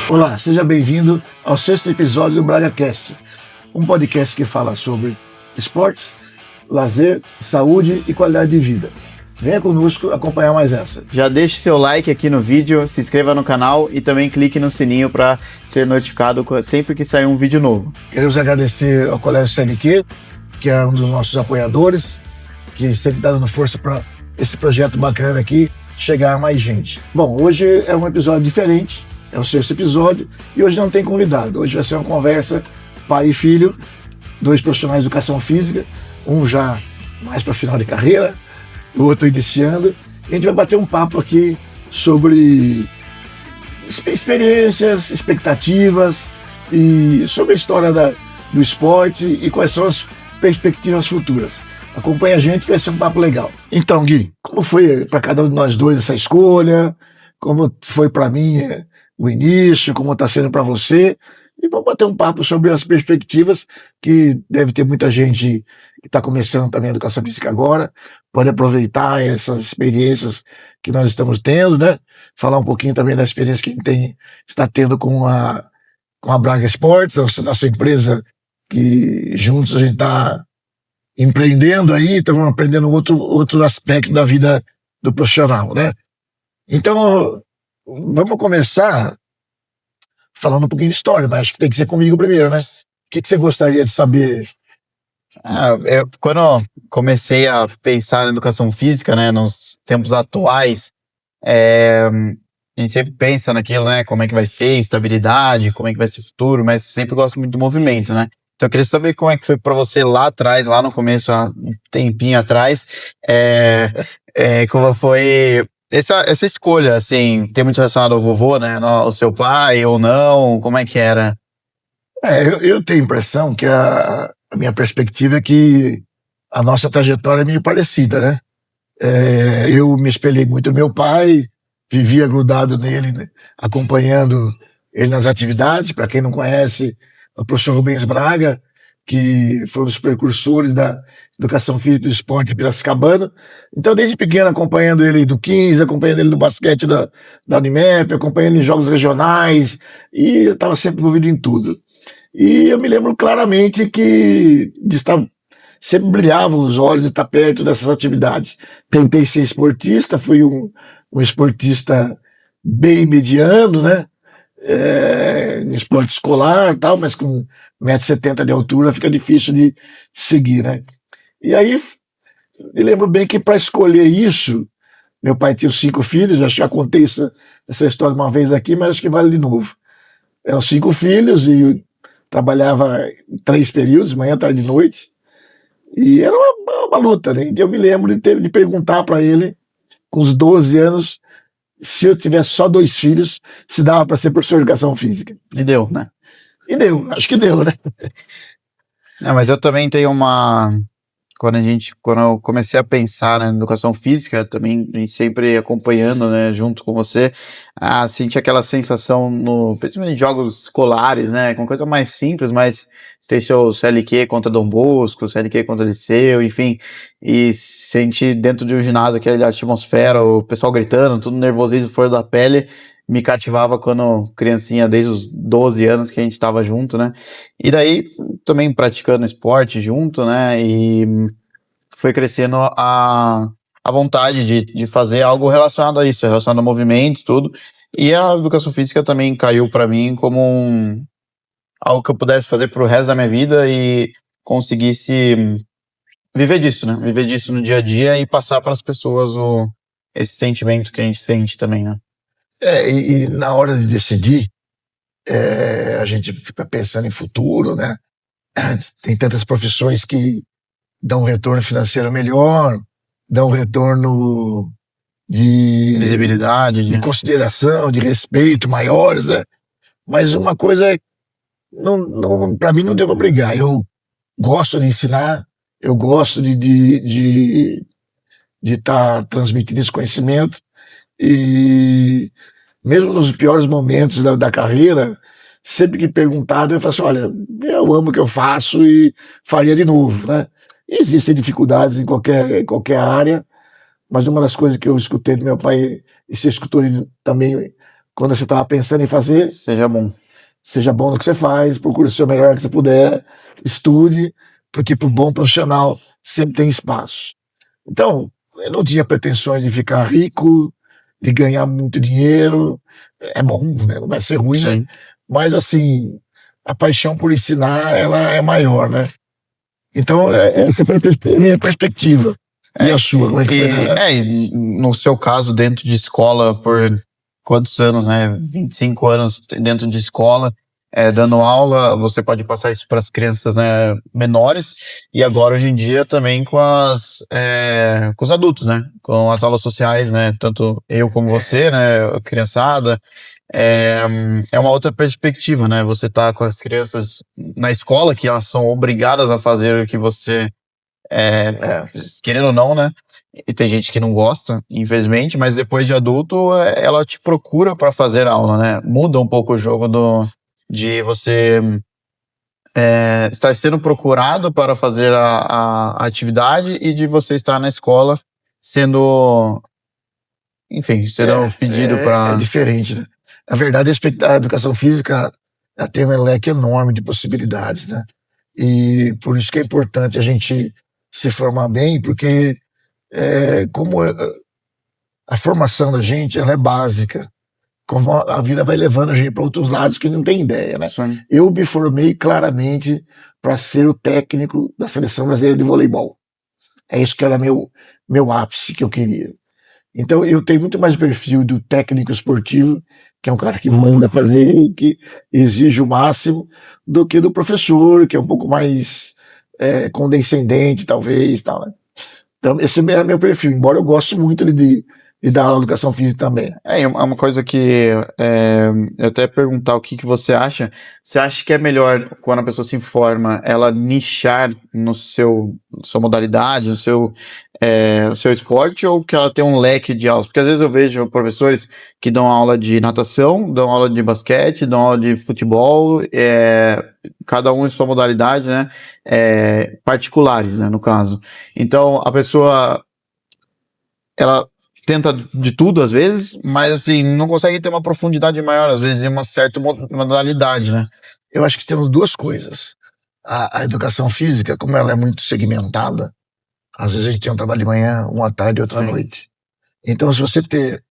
Olá, seja bem-vindo ao 6º episódio do BragaCast, um podcast que fala sobre esportes, lazer, saúde e qualidade de vida. Venha conosco acompanhar mais essa. Já deixe seu like aqui no vídeo, se inscreva no canal e também clique no sininho para ser notificado sempre que sair um vídeo novo. Queremos agradecer ao Colégio CNQ, que é um dos nossos apoiadores, que sempre está dando força para esse projeto bacana aqui chegar a mais gente. Bom, hoje é um episódio diferente, é o 6º episódio, e hoje não tem convidado. Hoje vai ser uma conversa pai e filho, 2 profissionais de educação física, um já mais para final de carreira, o outro iniciando. A gente vai bater um papo aqui sobre experiências, expectativas e sobre a história do esporte e quais são as perspectivas futuras. Acompanhe a gente que vai ser um papo legal. Então, Gui, como foi para cada um de nós dois essa escolha? Como foi para mim o início? Como está sendo para você? E vamos bater um papo sobre as perspectivas, que deve ter muita gente que está começando também a educação física agora, pode aproveitar essas experiências que nós estamos tendo, né? Falar um pouquinho também da experiência que a gente está tendo com a Braga Esportes, a nossa empresa, que juntos a gente está empreendendo aí, estamos aprendendo outro aspecto da vida do profissional, né? Então, vamos começar falando um pouquinho de história, mas acho que tem que ser comigo primeiro, né? O que você gostaria de saber? Quando eu comecei a pensar na educação física, né, nos tempos atuais, a gente sempre pensa naquilo, né, como é que vai ser, estabilidade, como é que vai ser o futuro, mas sempre gosto muito do movimento, né? Então eu queria saber como é que foi para você lá atrás, lá no começo, há um tempinho atrás, como foi essa escolha, assim, tem muito relacionado ao vovô, né, ao seu pai ou não, como é que era? Eu tenho a impressão que a minha perspectiva é que a nossa trajetória é meio parecida, né? Eu me espelhei muito no meu pai, vivia grudado nele, né, acompanhando ele nas atividades. Para quem não conhece, o professor Rubens Braga, que foi um dos precursores da educação física e do esporte em Piracicabana. Então, desde pequeno, acompanhando ele do 15, acompanhando ele no basquete da Unimep, acompanhando ele em jogos regionais, e eu estava sempre envolvido em tudo. E eu me lembro claramente que sempre brilhavam os olhos de estar perto dessas atividades. Tentei ser esportista, fui um esportista bem mediano, né? Em esporte escolar e tal, mas com 1,70 m de altura fica difícil de seguir, né? E aí, me lembro bem que para escolher isso, meu pai tinha 5 filhos, já contei essa história uma vez aqui, mas acho que vale de novo. Eram 5 filhos e trabalhava em 3 períodos, manhã, tarde e noite, e era uma luta, né? E eu me lembro de perguntar para ele, com os 12 anos, se eu tivesse só 2 filhos, se dava para ser professor de educação física. E deu, né? E deu, acho que deu, né? Mas eu também tenho quando eu comecei a pensar, né, na educação física, também a gente sempre acompanhando, né, junto com você, senti aquela sensação principalmente em jogos escolares, né, com coisa mais simples, mas ter seu CLQ contra Dom Bosco, CLQ contra Liceu, enfim, e sentir dentro de um ginásio aquela atmosfera, o pessoal gritando, tudo nervosismo fora da pele, me cativava quando criancinha, desde os 12 anos que a gente estava junto, né? E daí, também praticando esporte junto, né? E foi crescendo a vontade de fazer algo relacionado a isso, relacionado ao movimento, tudo. E a educação física também caiu para mim como algo que eu pudesse fazer pro resto da minha vida e conseguisse viver disso, né? Viver disso no dia a dia e passar para as pessoas esse sentimento que a gente sente também, né? E na hora de decidir, a gente fica pensando em futuro, né? Tem tantas profissões que dão um retorno financeiro melhor, dão um retorno de visibilidade, de consideração, de respeito maiores, né? Mas uma coisa, para mim não deu para brigar. Eu gosto de ensinar, eu gosto de estar transmitindo esse conhecimento, e mesmo nos piores momentos da carreira, sempre que perguntado, eu falo assim: olha, eu amo o que eu faço e faria de novo, né? Existem dificuldades em qualquer área, mas uma das coisas que eu escutei do meu pai, e você escutou ele também quando você estava pensando em fazer, Seja bom. seja bom no que você faz, procure ser o melhor que você puder, estude, porque para o bom profissional sempre tem espaço. Então, eu não tinha pretensões de ficar rico, de ganhar muito dinheiro. É bom, né? Não vai ser ruim, né? Sim. Mas, assim, a paixão por ensinar, ela é maior, né? Então, essa foi a minha perspectiva. E a sua, como é que foi? E no seu caso, dentro de escola, por quantos anos, né? 25 anos dentro de escola, dando aula, você pode passar isso para as crianças, né, menores, e agora, hoje em dia, também com os adultos, né? Com as aulas sociais, né? Tanto eu como você, né? A criançada. É uma outra perspectiva, né? Você tá com as crianças na escola, que elas são obrigadas a fazer o que você querendo ou não, né? E tem gente que não gosta, infelizmente, mas depois de adulto, ela te procura para fazer aula, né? Muda um pouco o jogo de você estar sendo procurado para fazer a atividade e de você estar na escola sendo, enfim, sendo pedido É para. diferente, né? Na verdade, a educação física ela tem um leque enorme de possibilidades, né? E por isso que é importante a gente se formar bem, porque como a formação da gente ela é básica, como a vida vai levando a gente para outros lados que não tem ideia, né? Sim. Eu me formei claramente para ser o técnico da seleção brasileira de voleibol. É isso que era meu ápice que eu queria. Então eu tenho muito mais perfil do técnico esportivo, que é um cara que manda fazer, que exige o máximo, do que do professor, que é um pouco mais condescendente, talvez, tal, né? Então esse era meu perfil, embora eu goste muito de dar aula de educação física também. É uma coisa que eu até perguntar o que você acha. Você acha que é melhor, quando a pessoa se informa, ela nichar no sua modalidade, no seu esporte, ou que ela tem um leque de aulas? Porque às vezes eu vejo professores que dão aula de natação, dão aula de basquete, dão aula de futebol, cada um em sua modalidade, né? Particulares, né, no caso. Então, a pessoa, ela tenta de tudo às vezes, mas assim, não consegue ter uma profundidade maior, às vezes, em uma certa modalidade, né? Eu acho que temos duas coisas. A educação física, como ela é muito segmentada, às vezes a gente tem um trabalho de manhã, um à tarde e outro à Sim. noite. Então, se você ter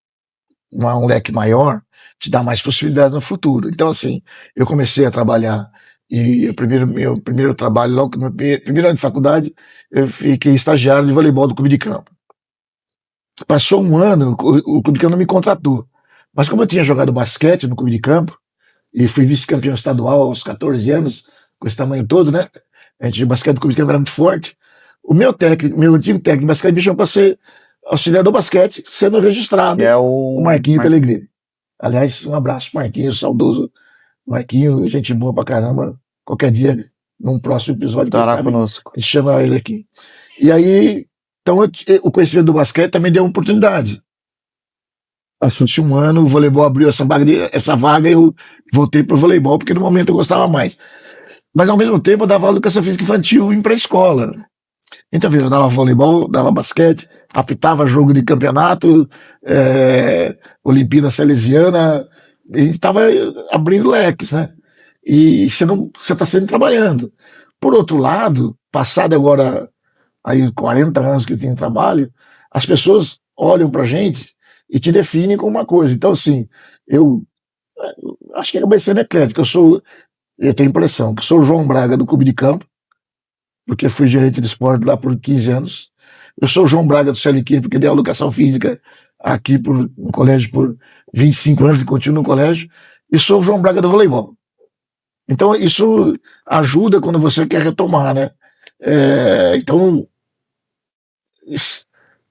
um leque maior, te dá mais possibilidades no futuro. Então, assim, eu comecei a trabalhar e meu primeiro trabalho, logo no primeiro ano de faculdade, eu fiquei estagiário de voleibol do clube de campo. Passou um ano, o clube de campo não me contratou. Mas como eu tinha jogado basquete no clube de campo, e fui vice-campeão estadual aos 14 anos, com esse tamanho todo, né? A gente de basquete do clube de campo era muito forte. O meu antigo técnico de basquete me chamou para ser auxiliar do basquete, sendo registrado, Que é o Marquinho Pellegrini. Aliás, um abraço, Marquinho, saudoso Marquinho, gente boa pra caramba. Qualquer dia, num próximo episódio, quem estará sabe, conosco. a gente chama ele aqui. E aí, então, o conhecimento do basquete também deu uma oportunidade. Passou-se um ano, o voleibol abriu essa vaga e eu voltei pro voleibol, porque no momento eu gostava mais. Mas, ao mesmo tempo, eu dava aula de educação física infantil em pré-escola. Então, eu dava voleibol, dava basquete, apitava jogo de campeonato, Olimpíada Salesiana, a gente estava abrindo leques, né? E você está sempre trabalhando. Por outro lado, passado agora aí 40 anos que tem trabalho, as pessoas olham pra gente e te definem como uma coisa. Então, assim, eu acho que acabei sendo eclético. Eu tenho a impressão que sou o João Braga do Clube de Campo, porque fui gerente de esporte lá por 15 anos. Eu sou o João Braga do CLQ, porque dei educação física aqui no colégio por 25 anos e continuo no colégio. E sou o João Braga do voleibol. Então, isso ajuda quando você quer retomar, né? Então,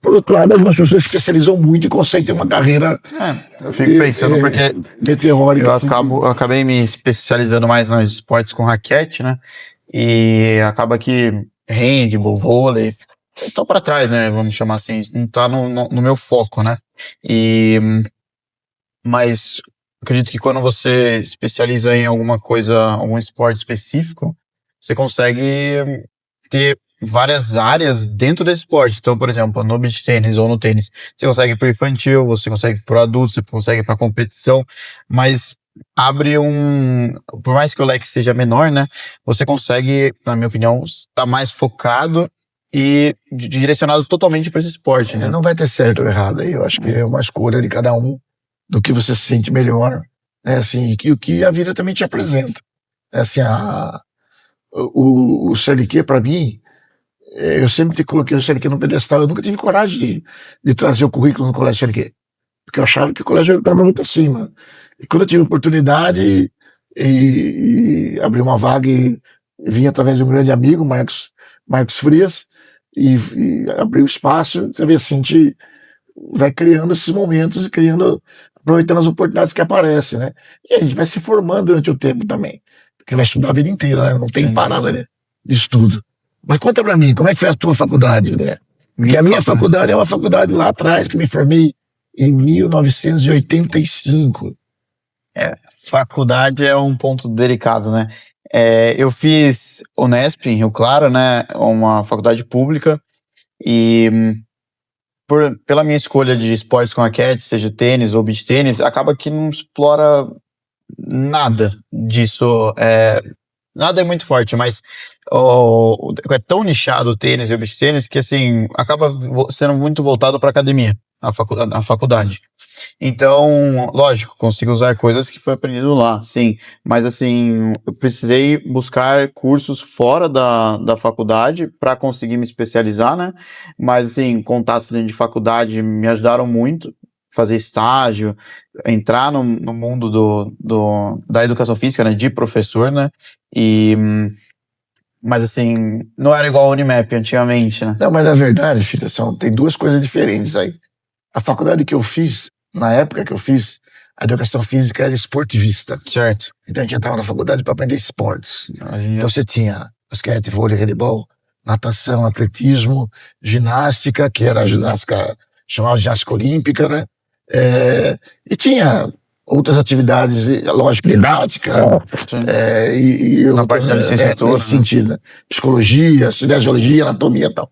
por outro lado, algumas pessoas se especializam muito e conseguem ter uma carreira eu fico pensando porque meteórica. Eu acabei me especializando mais nos esportes com raquete, né? E acaba que handball, vôlei, tô para trás, né? Vamos chamar assim, não tá no meu foco, né? Mas acredito que quando você especializa em alguma coisa, algum esporte específico, você consegue ter várias áreas dentro desse esporte. Então, por exemplo, no beach tênis ou no tênis, você consegue ir pro infantil, você consegue ir pro adulto, você consegue ir pra competição, mas abre por mais que o leque seja menor, né, você consegue, na minha opinião, estar mais focado e direcionado totalmente para esse esporte, né? Não vai ter certo ou errado aí, eu acho que é uma escolha de cada um, do que você se sente melhor, né, assim, e o que a vida também te apresenta. Assim, o CLQ, para mim, eu sempre coloquei o CLQ no pedestal. Eu nunca tive coragem de trazer o currículo no colégio CLQ, porque eu achava que o colégio estava muito acima. E quando eu tive oportunidade e abri uma vaga e vim através de um grande amigo, Marcos Frias, e abriu espaço, você vê assim, a gente vai criando esses momentos e aproveitando as oportunidades que aparecem, né? E a gente vai se formando durante o tempo também, porque vai estudar a vida inteira, né? Não tem parada, né, de estudo. Mas conta pra mim, como é que foi a tua faculdade, né? Porque a minha faculdade é uma faculdade lá atrás, que me formei em 1985. Faculdade é um ponto delicado, né? Eu fiz Unesp em Rio Claro, né? Uma faculdade pública, e pela minha escolha de esportes com raquete, seja tênis ou beach tênis, acaba que não explora nada disso. Nada é muito forte, mas é tão nichado o tênis e o beach tênis que, assim, acaba sendo muito voltado para academia, a faculdade. Então, lógico, consigo usar coisas que foi aprendido lá, sim, mas, assim, eu precisei buscar cursos fora da faculdade para conseguir me especializar, né? Mas, assim, contatos dentro de faculdade me ajudaram muito, fazer estágio, entrar no mundo da educação física, né, de professor, né, mas, assim, não era igual ao Unimap antigamente, né. Não, mas na verdade, Fita, tem duas coisas diferentes aí. A faculdade que eu fiz, na época que eu fiz, a educação física era esportivista. Certo. Então a gente entrava na faculdade para aprender esportes. Então você tinha basquete, vôlei, handebol, natação, atletismo, ginástica, que era a ginástica, chamava de ginástica olímpica, né? E tinha outras atividades, lógico, didática, na parte da licenciatura, nesse sentido, né? Psicologia, cinesiologia, anatomia e tal.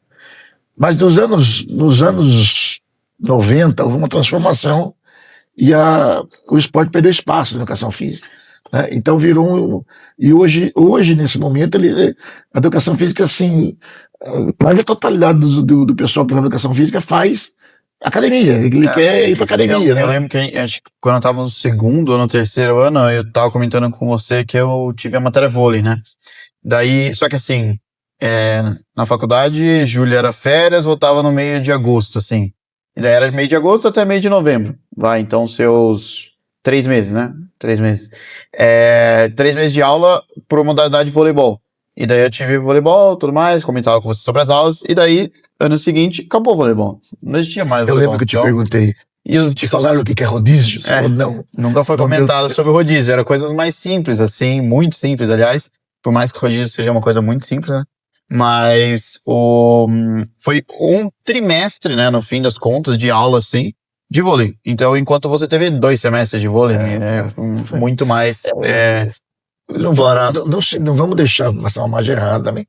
Mas nos anos 90 houve uma transformação e o esporte perdeu espaço na educação física, né? Então virou e hoje nesse momento a educação física, assim, quase a totalidade do pessoal que vai na educação física faz academia, ele quer ir pra academia, né? Eu lembro que acho que quando eu tava no segundo ou no terceiro ano, eu tava comentando com você que eu tive a matéria vôlei, né? Daí, só que, assim, na faculdade, julho era férias, voltava no meio de agosto, assim. E daí era meio de agosto até meio de novembro. Então seus 3 meses, né? 3 meses. 3 meses de aula por modalidade de voleibol. E daí eu tive voleibol, tudo mais, comentava com você sobre as aulas, e daí, ano seguinte, acabou o voleibol. Não existia mais voleibol. Eu lembro que eu te perguntei, te falaram o que é rodízio? Você falou, não. Nunca foi comentado sobre o rodízio, era coisas mais simples, assim, muito simples, aliás, por mais que o rodízio seja uma coisa muito simples, né? Mas foi um trimestre, né, no fim das contas, de aula, assim, de vôlei. Então, enquanto você teve 2 semestres de vôlei, muito mais... Não vamos deixar passar uma margem errada também.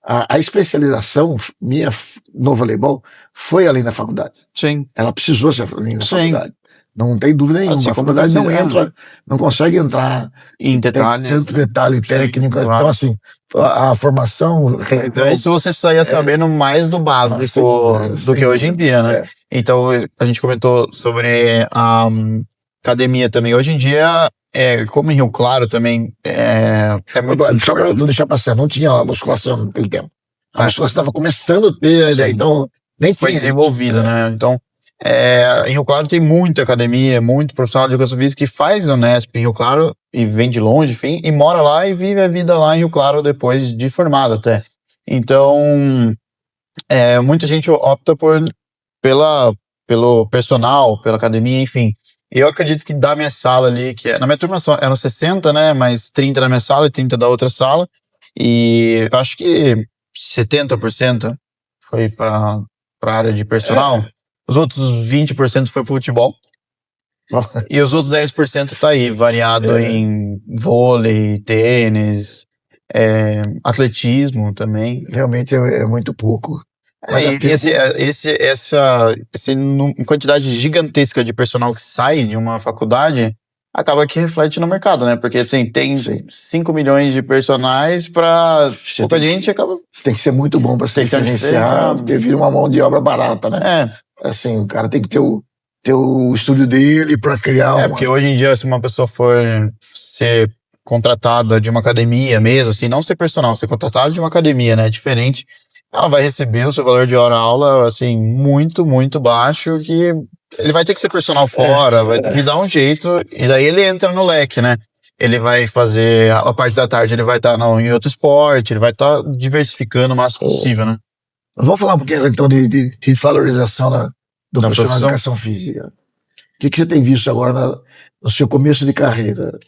A especialização minha no voleibol foi além da faculdade. Sim. Ela precisou ser além da faculdade. Não tem dúvida nenhuma. Assim, a faculdade não consegue entrar em detalhes. Tanto detalhe técnico. Claro. Então, assim, a formação... Então, isso você saía sabendo mais do básico do que hoje em dia, né? Então, a gente comentou sobre a academia também. Hoje em dia, como em Rio Claro também, muito... Só pra não deixar passar, não tinha a musculação naquele tempo. A musculação estava começando a ter, então nem foi desenvolvida, né? Então, em Rio Claro tem muita academia, muito profissional de educação física que faz Unesp em Rio Claro e vem de longe, enfim, e mora lá e vive a vida lá em Rio Claro depois de formado até. Então, muita gente opta pelo personal, pela academia, enfim. Eu acredito que da minha sala ali, na minha turma eram 60, né, mas 30 da minha sala e 30 da outra sala, e eu acho que 70% foi para a área de personal. Os outros 20% foi pro futebol. E os outros 10% tá aí, variado em vôlei, tênis. atletismo também. Realmente é muito pouco. Mas Essa quantidade gigantesca de personal que sai de uma faculdade acaba que reflete no mercado, né? Porque assim, tem 5 milhões de personagens para pouca gente, acaba. Tem que ser muito bom para se diferenciar, porque vira uma mão de obra barata, né? Assim, o cara tem que ter o estúdio dele para criar porque hoje em dia, se uma pessoa for ser contratada de uma academia mesmo, assim, não ser personal, ser contratada de uma academia, né? Diferente. Ela vai receber o seu valor de hora-aula, assim, muito, muito baixo, que ele vai ter que ser personal fora, vai ter que dar um jeito, e daí ele entra no leque, né? Ele vai fazer, a parte da tarde ele vai estar em outro esporte, ele vai estar diversificando o máximo possível, né? Vamos falar um pouquinho, então, de valorização do profissional de educação física. O que você tem visto agora no seu começo de carreira?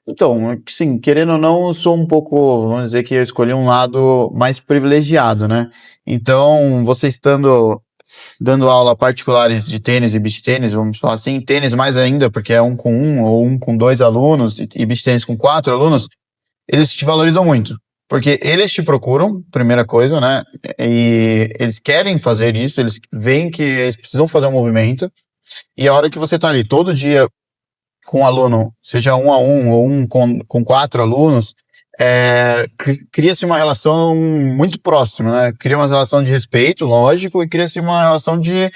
Então, sim, querendo ou não, eu sou um pouco, vamos dizer que eu escolhi um lado mais privilegiado, né? Então, você estando dando aula particulares de tênis e beach tênis, vamos falar assim, tênis mais ainda, porque é 1 com 1 ou 1 com 2 alunos, e beach tênis com 4 alunos, eles te valorizam muito. Porque eles te procuram, primeira coisa, né? E eles querem fazer isso, eles veem que eles precisam fazer um movimento, e a hora que você tá ali todo dia com um aluno, seja 1 a 1 ou 1 com 4 alunos, cria-se uma relação muito próxima, né? Cria uma relação de respeito, lógico, e cria-se uma relação de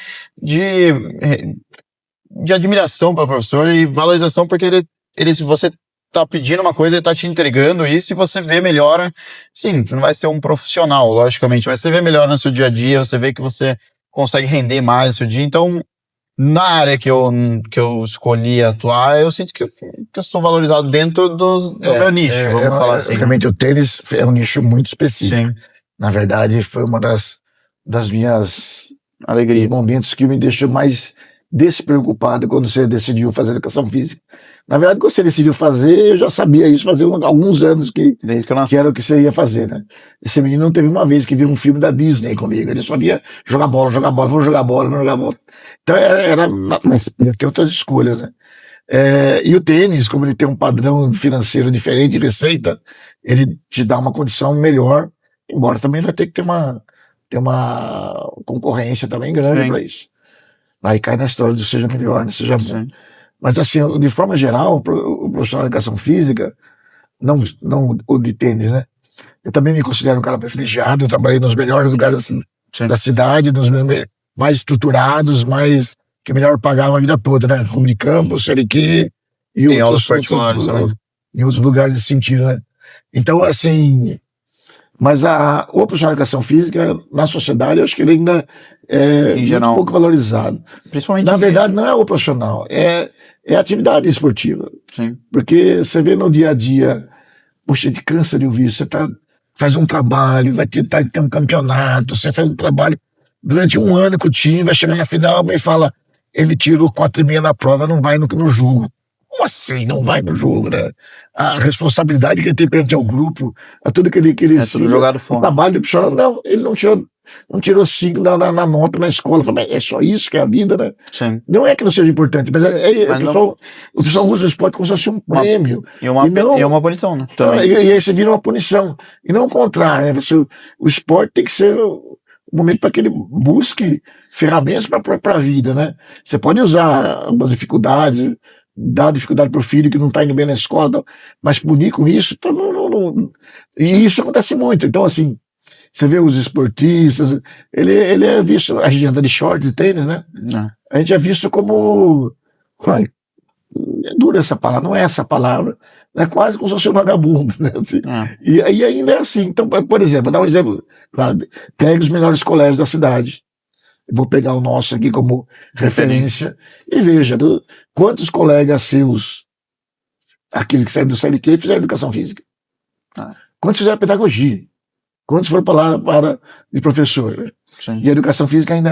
admiração para o professor e valorização, porque se você tá pedindo uma coisa, ele tá te entregando isso e você vê melhora. Sim, não vai ser um profissional, logicamente, mas você vê melhor no seu dia a dia, você vê que você consegue render mais no seu dia. Então, na área que eu escolhi atuar, eu sinto que eu sou valorizado dentro do meu nicho, vamos falar assim. Realmente o tênis é um nicho muito específico. Sim. Na verdade, foi uma das minhas alegrias, momentos que me deixou mais despreocupado quando você decidiu fazer educação física. Na verdade, quando você decidiu fazer, eu já sabia isso fazia alguns anos que era o que você ia fazer, né? Esse menino não teve uma vez que viu um filme da Disney comigo, ele só via jogar bola, vamos jogar bola, vamos jogar bola. Então mas tem outras escolhas, né? E o tênis, como ele tem um padrão financeiro diferente de receita, ele te dá uma condição melhor, embora também vai ter que ter uma concorrência também grande para isso. Aí cai na história de seja melhor, né? Seja bom. Mas assim, de forma geral, o profissional de educação física, não o de tênis, né? Eu também me considero um cara privilegiado, eu trabalhei nos melhores lugares da cidade, nos mais estruturados, que melhor pagavam a vida toda, né? Unicamp, CLQ e aulas particulares também. Em outros lugares desse sentido, né? Então, assim, mas o profissional de educação física, na sociedade, eu acho que ele ainda é muito pouco valorizado. Principalmente na verdade, não é o profissional, é a atividade esportiva. Sim. Porque você vê no dia a dia, poxa, te cansa de ouvir, você faz um trabalho, vai tentar ter um campeonato, você faz um trabalho durante um ano com o time, vai chegar na final e fala, ele tirou 4,5 na prova, não vai no jogo. Como assim não vai no jogo, né? A responsabilidade que ele tem perante ao grupo, a tudo que ele tudo jogado fora. O trabalho do profissional, não, ele não tirou 5 na nota na escola. Fala, é só isso que é a vida, né? Sim. Não é que não seja importante, mas o pessoal usa o esporte como se fosse um prêmio. E uma punição, né? E aí você vira uma punição. E não o contrário, né? O esporte tem que ser o momento para que ele busque ferramentas para a vida, né? Você pode usar algumas dificuldades, dar dificuldade para o filho que não está indo bem na escola, mas punir com isso, então e isso acontece muito. Então, assim, você vê os esportistas, ele é visto, a gente anda de short, de tênis, né? Não. A gente é visto como, é dura essa palavra, não é essa palavra, é quase como se fosse um vagabundo, né? Assim, e ainda é assim. Então, por exemplo, vou dar um exemplo, claro, pega os melhores colégios da cidade. Vou pegar o nosso aqui como referência e veja quantos colegas seus, aqueles que saíram do CLT, fizeram educação física. Quantos fizeram pedagogia? Quantos foram para lá de professor? Né? E a educação física ainda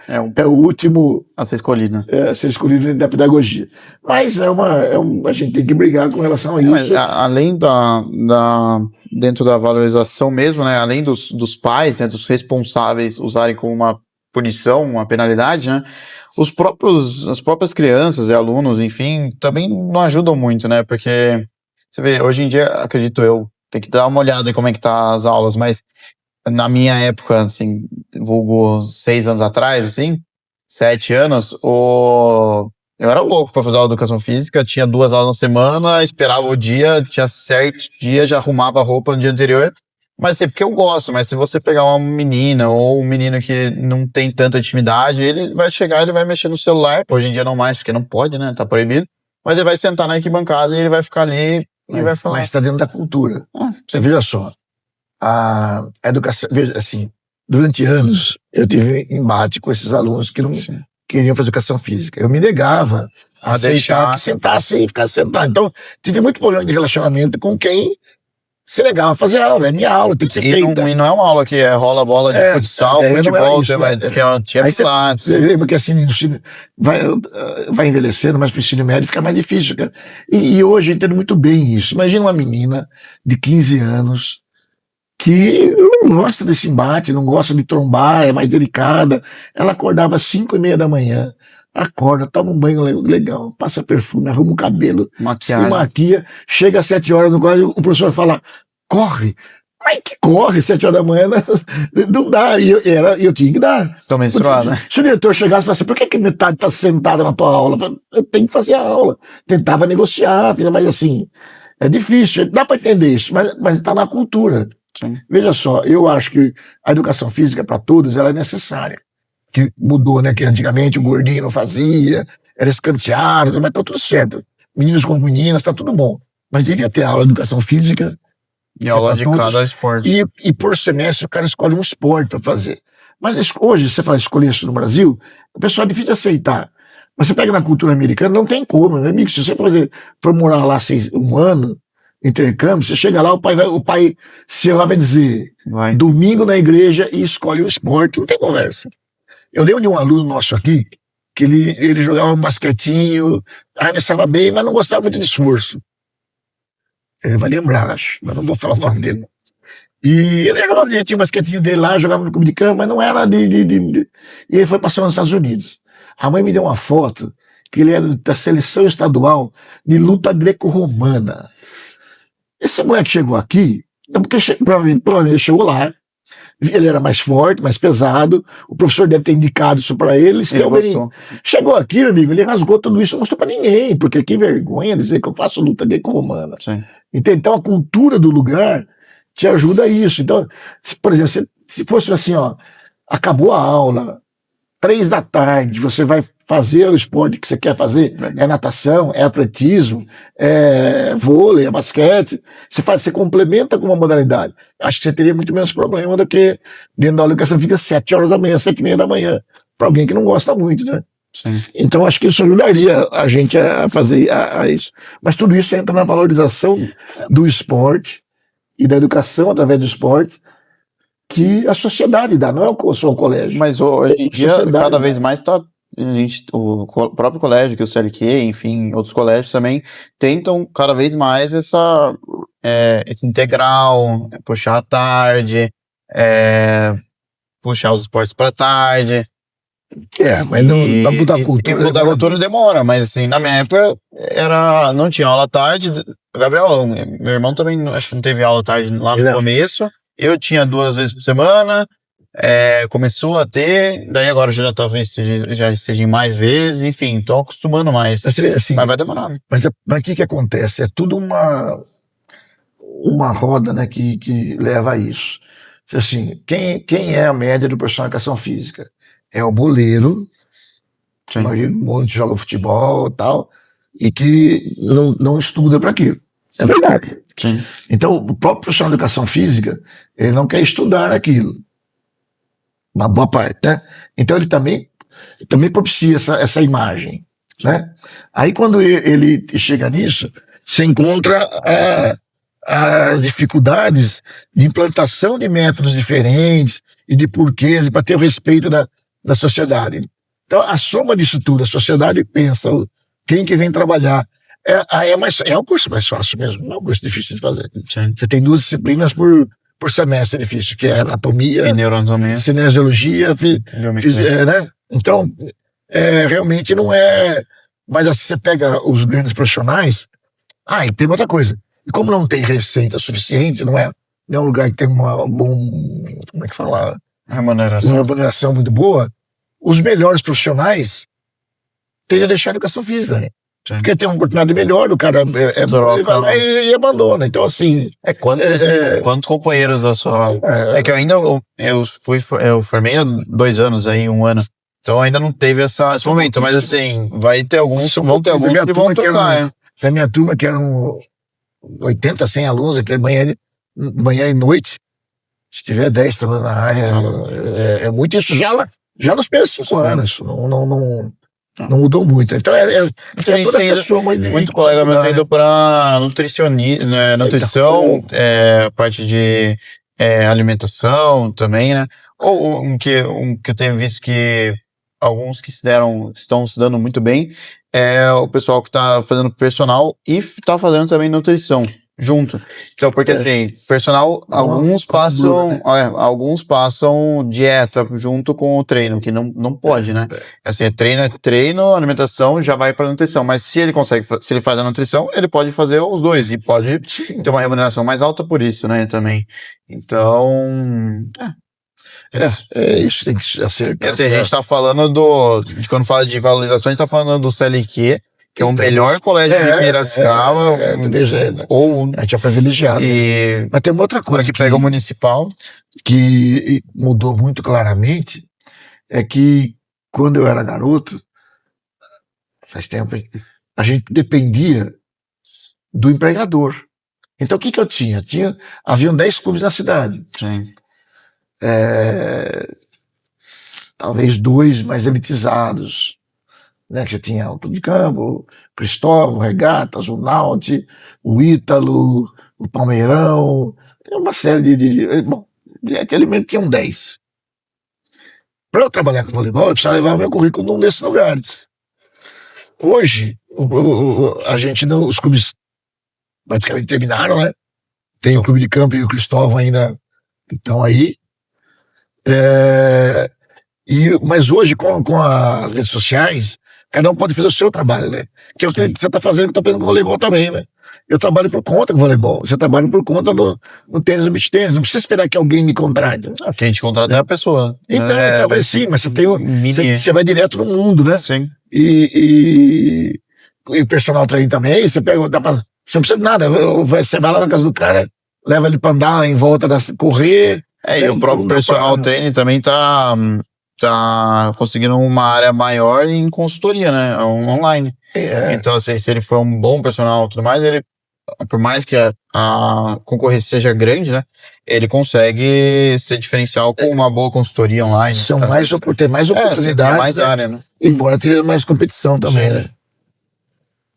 é o último a ser escolhido, né? A ser escolhido da pedagogia. Mas a gente tem que brigar com relação a isso. Mas, além dentro da valorização mesmo, né? Além dos pais, né? Dos responsáveis usarem como uma punição, uma penalidade, né? As próprias crianças e alunos, enfim, também não ajudam muito, né? Porque você vê, hoje em dia, acredito eu, tem que dar uma olhada em como é que tá as aulas, mas na minha época, assim, vulgo 6 anos atrás, assim, 7 anos, eu era louco pra fazer aula de educação física, tinha 2 aulas na semana, esperava o dia, tinha certo dia, já arrumava a roupa no dia anterior, mas assim, porque eu gosto, mas se você pegar uma menina ou um menino que não tem tanta intimidade, ele vai chegar, ele vai mexer no celular, hoje em dia não mais, porque não pode, né, tá proibido, mas ele vai sentar na arquibancada e ele vai ficar ali e vai falar. Mas está dentro da cultura. Você veja só, a educação, veja, assim, durante anos eu tive embate com esses alunos que não queriam fazer educação física. Eu me negava a deixar que sentasse e ficar sentado. Então, tive muito problema de relacionamento com quem se negava a fazer aula. É minha aula, tem que ser feita. E não é uma aula que rola bola de futsal, futebol, tinha pilates. Porque assim, vai envelhecendo, mas para o ensino médio fica mais difícil. Cara. E hoje eu entendo muito bem isso. Imagina uma menina de 15 anos que não gosta desse embate, não gosta de trombar, é mais delicada. Ela acordava às 5:30 da manhã, acorda, toma um banho legal, passa perfume, arruma o cabelo, se maquia, chega às 7 horas no colégio, o professor fala, corre. Mas que corre, 7 horas da manhã, não dá. E eu tinha que dar. Tô menstruado, né? Se o diretor chegasse e falasse, por que metade tá sentada na tua aula? Eu falei, eu tenho que fazer a aula. Tentava negociar, mas assim, é difícil, dá para entender isso, mas está na cultura. Sim. Veja só, eu acho que a educação física para todos ela é necessária. Que mudou, né? Que antigamente o gordinho não fazia, era escanteado, mas tá tudo certo. Meninos com meninas, tá tudo bom. Mas devia ter aula de educação física. E aula de cada esporte. E por semestre o cara escolhe um esporte para fazer. Mas hoje, você fala escolher isso no Brasil, o pessoal é difícil aceitar. Mas você pega na cultura americana, não tem como, meu amigo. Se você for morar lá 1 ano, intercâmbio, você chega lá, o pai seu lá vai dizer, domingo na igreja e escolhe o esporte, não tem conversa. Eu lembro de um aluno nosso aqui, que ele jogava um basquetinho, arremessava bem, mas não gostava muito de esforço. Ele vai lembrar, acho, mas não vou falar o nome dele. E ele jogava direitinho o basquetinho dele lá, jogava no clube de campo, mas não era E ele foi passar nos Estados Unidos. A mãe me deu uma foto, que ele era da seleção estadual de luta greco-romana. Esse moleque chegou aqui, porque provavelmente ele chegou lá, ele era mais forte, mais pesado, o professor deve ter indicado isso pra ele, chegou aqui, meu amigo, ele rasgou tudo isso, não mostrou pra ninguém, porque que vergonha dizer que eu faço luta greco-romana. Então a cultura do lugar te ajuda a isso. Então, por exemplo, se fosse assim, ó, acabou a aula, 3 da tarde, você vai fazer o esporte que você quer fazer, é natação, é atletismo, é vôlei, é basquete, você complementa com uma modalidade. Acho que você teria muito menos problema do que dentro da aula de educação fica 7 horas da manhã, 7:30 da manhã, para alguém que não gosta muito, né? Sim. Então acho que isso ajudaria a gente a fazer isso. Mas tudo isso entra na valorização do esporte e da educação através do esporte, que a sociedade dá, não é só o colégio. Mas hoje em dia, cada vez mais o próprio colégio, que é o CLQ, enfim, outros colégios também tentam cada vez mais esse integral, puxar à tarde, puxar os esportes para tarde. Mas não mudar a cultura. Mudar a cultura demora, mas assim, na minha época não tinha aula à tarde. Gabriel, meu irmão também acho que não teve aula à tarde lá no começo. Eu tinha 2 vezes por semana, começou a ter, daí agora já esteja em mais vezes, enfim, tô acostumando mais. Assim, mas vai demorar. Né? Mas o que acontece? É tudo uma roda, né, que leva a isso. Assim, quem é a média do personal de educação física? É o boleiro, que muito joga futebol e tal, e que não estuda para aquilo. É verdade. Sim. Então, o próprio profissional de educação física, ele não quer estudar aquilo. Uma boa parte, né? Então, ele também propicia essa imagem, né? Aí, quando ele chega nisso, você encontra as dificuldades de implantação de métodos diferentes e de porquês para ter o respeito da sociedade. Então, a soma disso tudo, a sociedade pensa, quem que vem trabalhar, é um curso mais fácil mesmo, não é um curso difícil de fazer. Sim. Você tem 2 disciplinas por semestre difícil, que é anatomia e neuroanatomia, cinesiologia, né? Então, realmente não é. Mas assim, você pega os grandes profissionais. E tem outra coisa. E como não tem receita suficiente, não é um lugar que tem uma como é que fala? Uma remuneração muito boa, os melhores profissionais tendem a deixar a educação física, né? Sim. Porque tem uma oportunidade melhor, o cara ele vai lá e abandona. Então, assim. Quantos companheiros da sua. É que eu ainda. Eu formei há 2 anos aí, 1 ano. Então ainda não teve esse momento. Mas assim, vai ter alguns. Vão ter alguns que vão tocar. Da minha turma, que eram 80, 100 alunos, aquele manhã e noite. Se tiver 10 trabalhando na área, é muito isso já nos primeiros 5 anos. Não mudou muito. Então, toda essa soma. Muito colega meu tá indo para nutrição, parte de alimentação também, né? Ou um que eu tenho visto que alguns que estão se dando muito bem é o pessoal que está fazendo personal e está fazendo também nutrição junto. Então, porque assim, personal, alguns passam dieta junto com o treino, que não pode, né? Assim, treino, alimentação, já vai para nutrição. Mas se ele faz a nutrição, ele pode fazer os dois e pode ter uma remuneração mais alta por isso, né? Também. Então, isso tem que acertar. Assim, a gente está falando quando fala de valorização, a gente está falando do CLQ, que é o melhor colégio de Piracicaba. A gente é privilegiado. Mas tem uma outra coisa que pega o municipal. Que mudou muito claramente, é que quando eu era garoto, faz tempo, a gente dependia do empregador. Então o que eu tinha? Haviam 10 clubes na cidade. Sim. Talvez 2 mais elitizados. Né, que você tinha o Clube de Campo, o Cristóvão, o Regatas, o Náutico, o Ítalo, o Palmeirão, uma série bom, de alimentos tinham 10. Para eu trabalhar com voleibol, eu precisava levar o meu currículo num desses lugares. Hoje, a gente não, os clubes praticamente terminaram, né? Tem o Clube de Campo e o Cristóvão ainda que estão aí. Mas hoje, com as redes sociais, cada um pode fazer o seu trabalho, né? Que é o que você está fazendo, que está fazendo com voleibol também, né? Eu trabalho por conta do voleibol, você trabalha por conta do tênis, do beach tênis. Não precisa esperar que alguém me contrate. Quem te contrata é a pessoa. Então, sim, mas você vai direto no mundo, né? Sim. E o personal training também, você pega, você não precisa de nada. Você vai lá na casa do cara, leva ele para andar em volta, correr. E o próprio personal training também tá conseguindo uma área maior em consultoria, né? Online. Então, assim, se ele for um bom personal e tudo mais, ele, por mais que a concorrência seja grande, né? Ele consegue ser diferencial com uma boa consultoria online. Tem mais oportunidades. Mais área, né? Embora tenha mais competição também, né?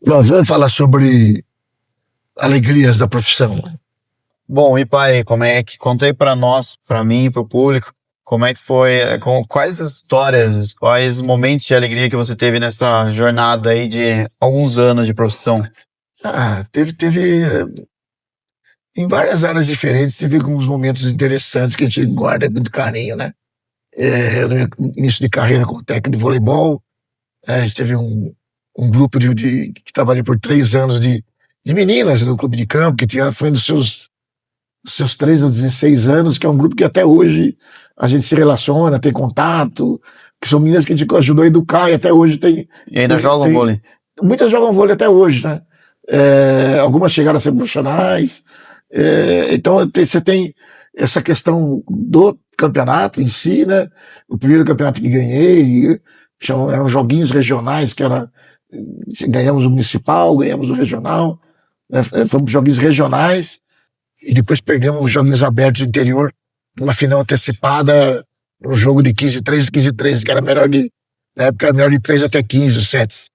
Nós vamos falar sobre alegrias da profissão. Bom, e pai, conta aí pra nós, pra mim, pro público, como é que foi, quais histórias, quais momentos de alegria que você teve nessa jornada aí de alguns anos de profissão? Teve em várias áreas diferentes, teve alguns momentos interessantes que a gente guarda com muito carinho, né? No início de carreira como técnico de voleibol, a gente teve um grupo que trabalhei por 3 anos de meninas no Clube de Campo, que foi dos seus 13 aos 16 anos, que é um grupo que até hoje a gente se relaciona, tem contato, que são meninas que a gente ajudou a educar e até hoje tem... E ainda jogam vôlei? Muitas jogam vôlei até hoje, né? Algumas chegaram a ser profissionais. Então você tem essa questão do campeonato em si, né? O primeiro campeonato que ganhei, eram joguinhos regionais, ganhamos o municipal, ganhamos o regional, né? Fomos joguinhos regionais, e depois perdemos os joguinhos abertos do interior, numa final antecipada, um jogo de 15-13, 15-13, que era melhor na época era melhor de 3 até 15 os sets.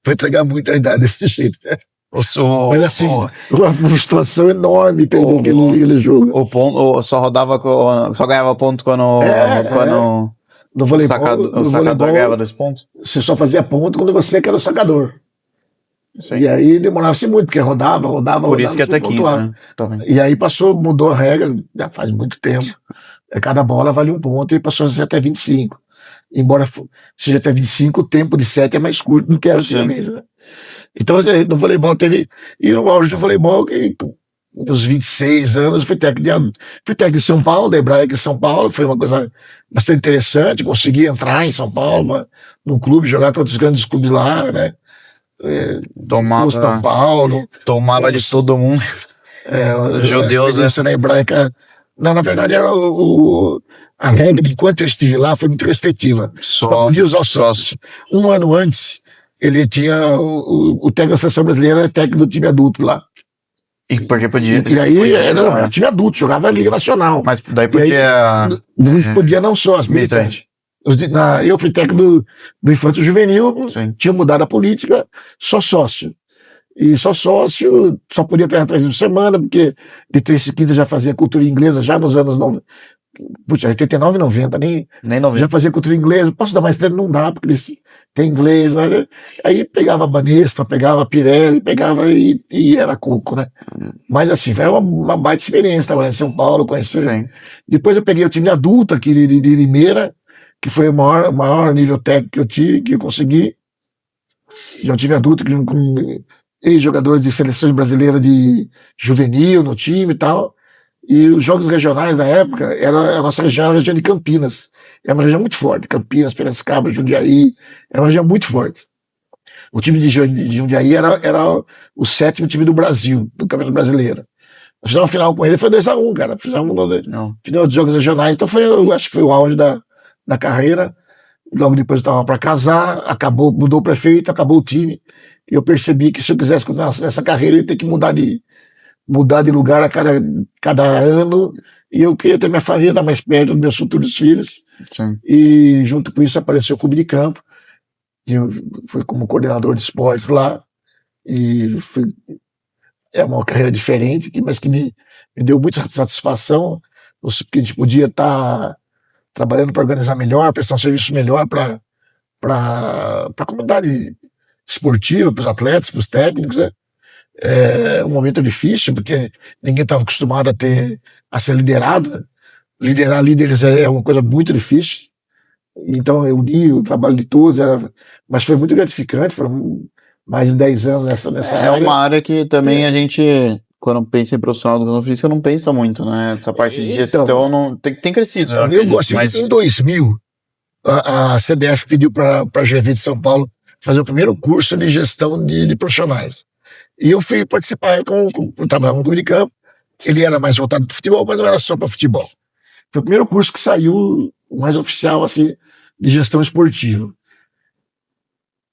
Foi entregar muita idade desse jeito, né? Mas assim, uma frustração enorme perder aquele jogo. Só ganhava ponto quando no voleibol, o sacador ganhava 2 pontos? Você só fazia ponto quando você que era o sacador. Sim. E aí demorava-se muito, porque rodava. Por isso que até 15, né? E aí mudou a regra, já faz muito tempo. Cada bola vale 1 ponto e passou a ser até 25. embora seja até 25, o tempo de 7 é mais curto do que era antigamente, né? Então, no voleibol teve. E no auge do voleibol, uns 26 anos, fui técnico de São Paulo, da Hebraica de São Paulo, foi uma coisa bastante interessante, consegui entrar em São Paulo, num clube, jogar com outros grandes clubes lá, né? Tomava, São Paulo. Tomava de todo mundo. Judeus, né? Na Hebraica. Não, na verdade, era a regra, enquanto eu estive lá, foi muito restritiva. Só podia usar os sócios. Um ano antes, ele tinha. O técnico da seleção brasileira era técnico do time adulto lá. E porque podia. E aí era time adulto, jogava a Liga Nacional. Mas daí podia. Não podia não sócio, militante. Eu fui técnico do Infanto Juvenil, tinha mudado a política, só sócio. E só sócio, só podia treinar 3 vezes por semana, porque de 3 e 15 já fazia cultura inglesa, já nos anos 90. Puxa, 89 e 90, nem 90. Já fazia cultura inglesa. Posso dar mais treino? Não dá, porque eles têm inglês. Né? Aí pegava Banespa, pegava Pirelli, pegava e era coco, né? Mas assim, foi uma baita experiência trabalhar em São Paulo, conhecer. Depois eu peguei o time adulto aqui de Limeira, que foi o maior nível técnico que eu tive, que eu consegui. Já um time adulto com ex-jogadores de seleção brasileira de juvenil no time e tal. E os jogos regionais na época, a nossa região era a região de Campinas. Era uma região muito forte. Campinas, Piracicaba, Jundiaí. Era uma região muito forte. O time de Jundiaí era o 7º time do Brasil, do Campeonato Brasileiro. Nós fizemos uma final com ele, foi 2-1, cara. Fizemos final de jogos regionais. Então eu acho que foi o auge da carreira. Logo depois eu estava para casar, mudou o prefeito, acabou o time. E eu percebi que se eu quisesse continuar nessa carreira, eu ia ter que mudar de lugar a cada ano, e eu queria ter minha família estar mais perto dos meus futuros filhos. E junto com isso apareceu o Clube de Campo, e eu fui como coordenador de esportes lá, e é uma carreira diferente, mas que me deu muita satisfação, porque a gente podia estar trabalhando para organizar melhor, prestar um serviço melhor para a comunidade esportiva, para os atletas, para os técnicos, né? É um momento difícil, porque ninguém estava acostumado a ser liderado. Né? Liderar líderes é uma coisa muito difícil. Então eu uni o trabalho de todos, mas foi muito gratificante, foram mais de 10 anos nessa área. É uma área que também a gente, quando pensa em profissional do educação física, não pensa muito, né? Essa parte de gestão não, tem crescido. Eu gosto, mas em 2000, a CDF pediu para a GV de São Paulo fazer o primeiro curso de gestão de profissionais. E eu fui participar trabalhar com o Clube de Campo. Ele era mais voltado para futebol, mas não era só para futebol. Foi o primeiro curso que saiu, o mais oficial, assim, de gestão esportiva.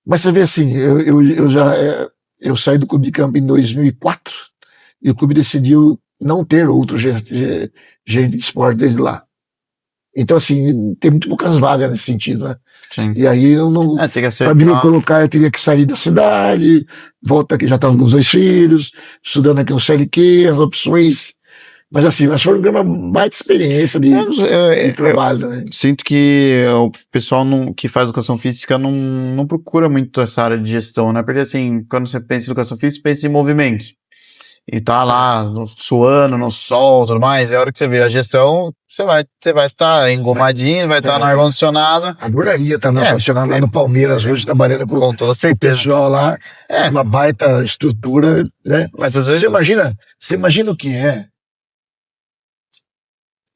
Mas você vê assim, eu saí do Clube de Campo em 2004 e o clube decidiu não ter outro gerente de esporte desde lá. Então, assim, tem muito poucas vagas nesse sentido, né? Sim. E aí, para me colocar, eu teria que sair da cidade, volta aqui, já estava com os 2 filhos, estudando aqui no CLQ, as opções. Mas assim, acho que foi uma baita experiência de trabalho, né? Sinto que o pessoal que faz educação física não procura muito essa área de gestão, né? Porque assim, quando você pensa em educação física, você pensa em movimento. E tá lá suando no sol e tudo mais, é a hora que você vê a gestão, você vai estar engomadinho, vai estar no ar-condicionado. Adoraria estar no ar-condicionado lá no Palmeiras hoje, trabalhando com toda certeza. O pessoal lá, uma baita estrutura, né? Mas às vezes... Você imagina o que é,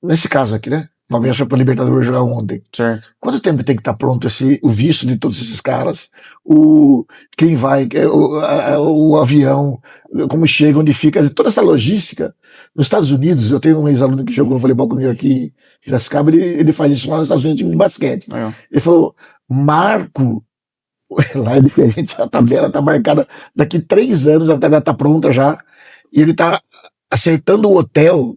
nesse caso aqui, né? O Palmeiras foi para o Libertadores jogar ontem. Certo. Quanto tempo tem que estar pronto o visto de todos esses caras? Quem vai, o avião, como chega, onde fica, toda essa logística. Nos Estados Unidos, eu tenho um ex-aluno que jogou voleibol comigo aqui em Piracicaba, ele faz isso lá nos Estados Unidos, time de basquete. Ele falou, marco, lá é diferente, a tabela está marcada, daqui 3 anos a tabela está pronta já, e ele está acertando o hotel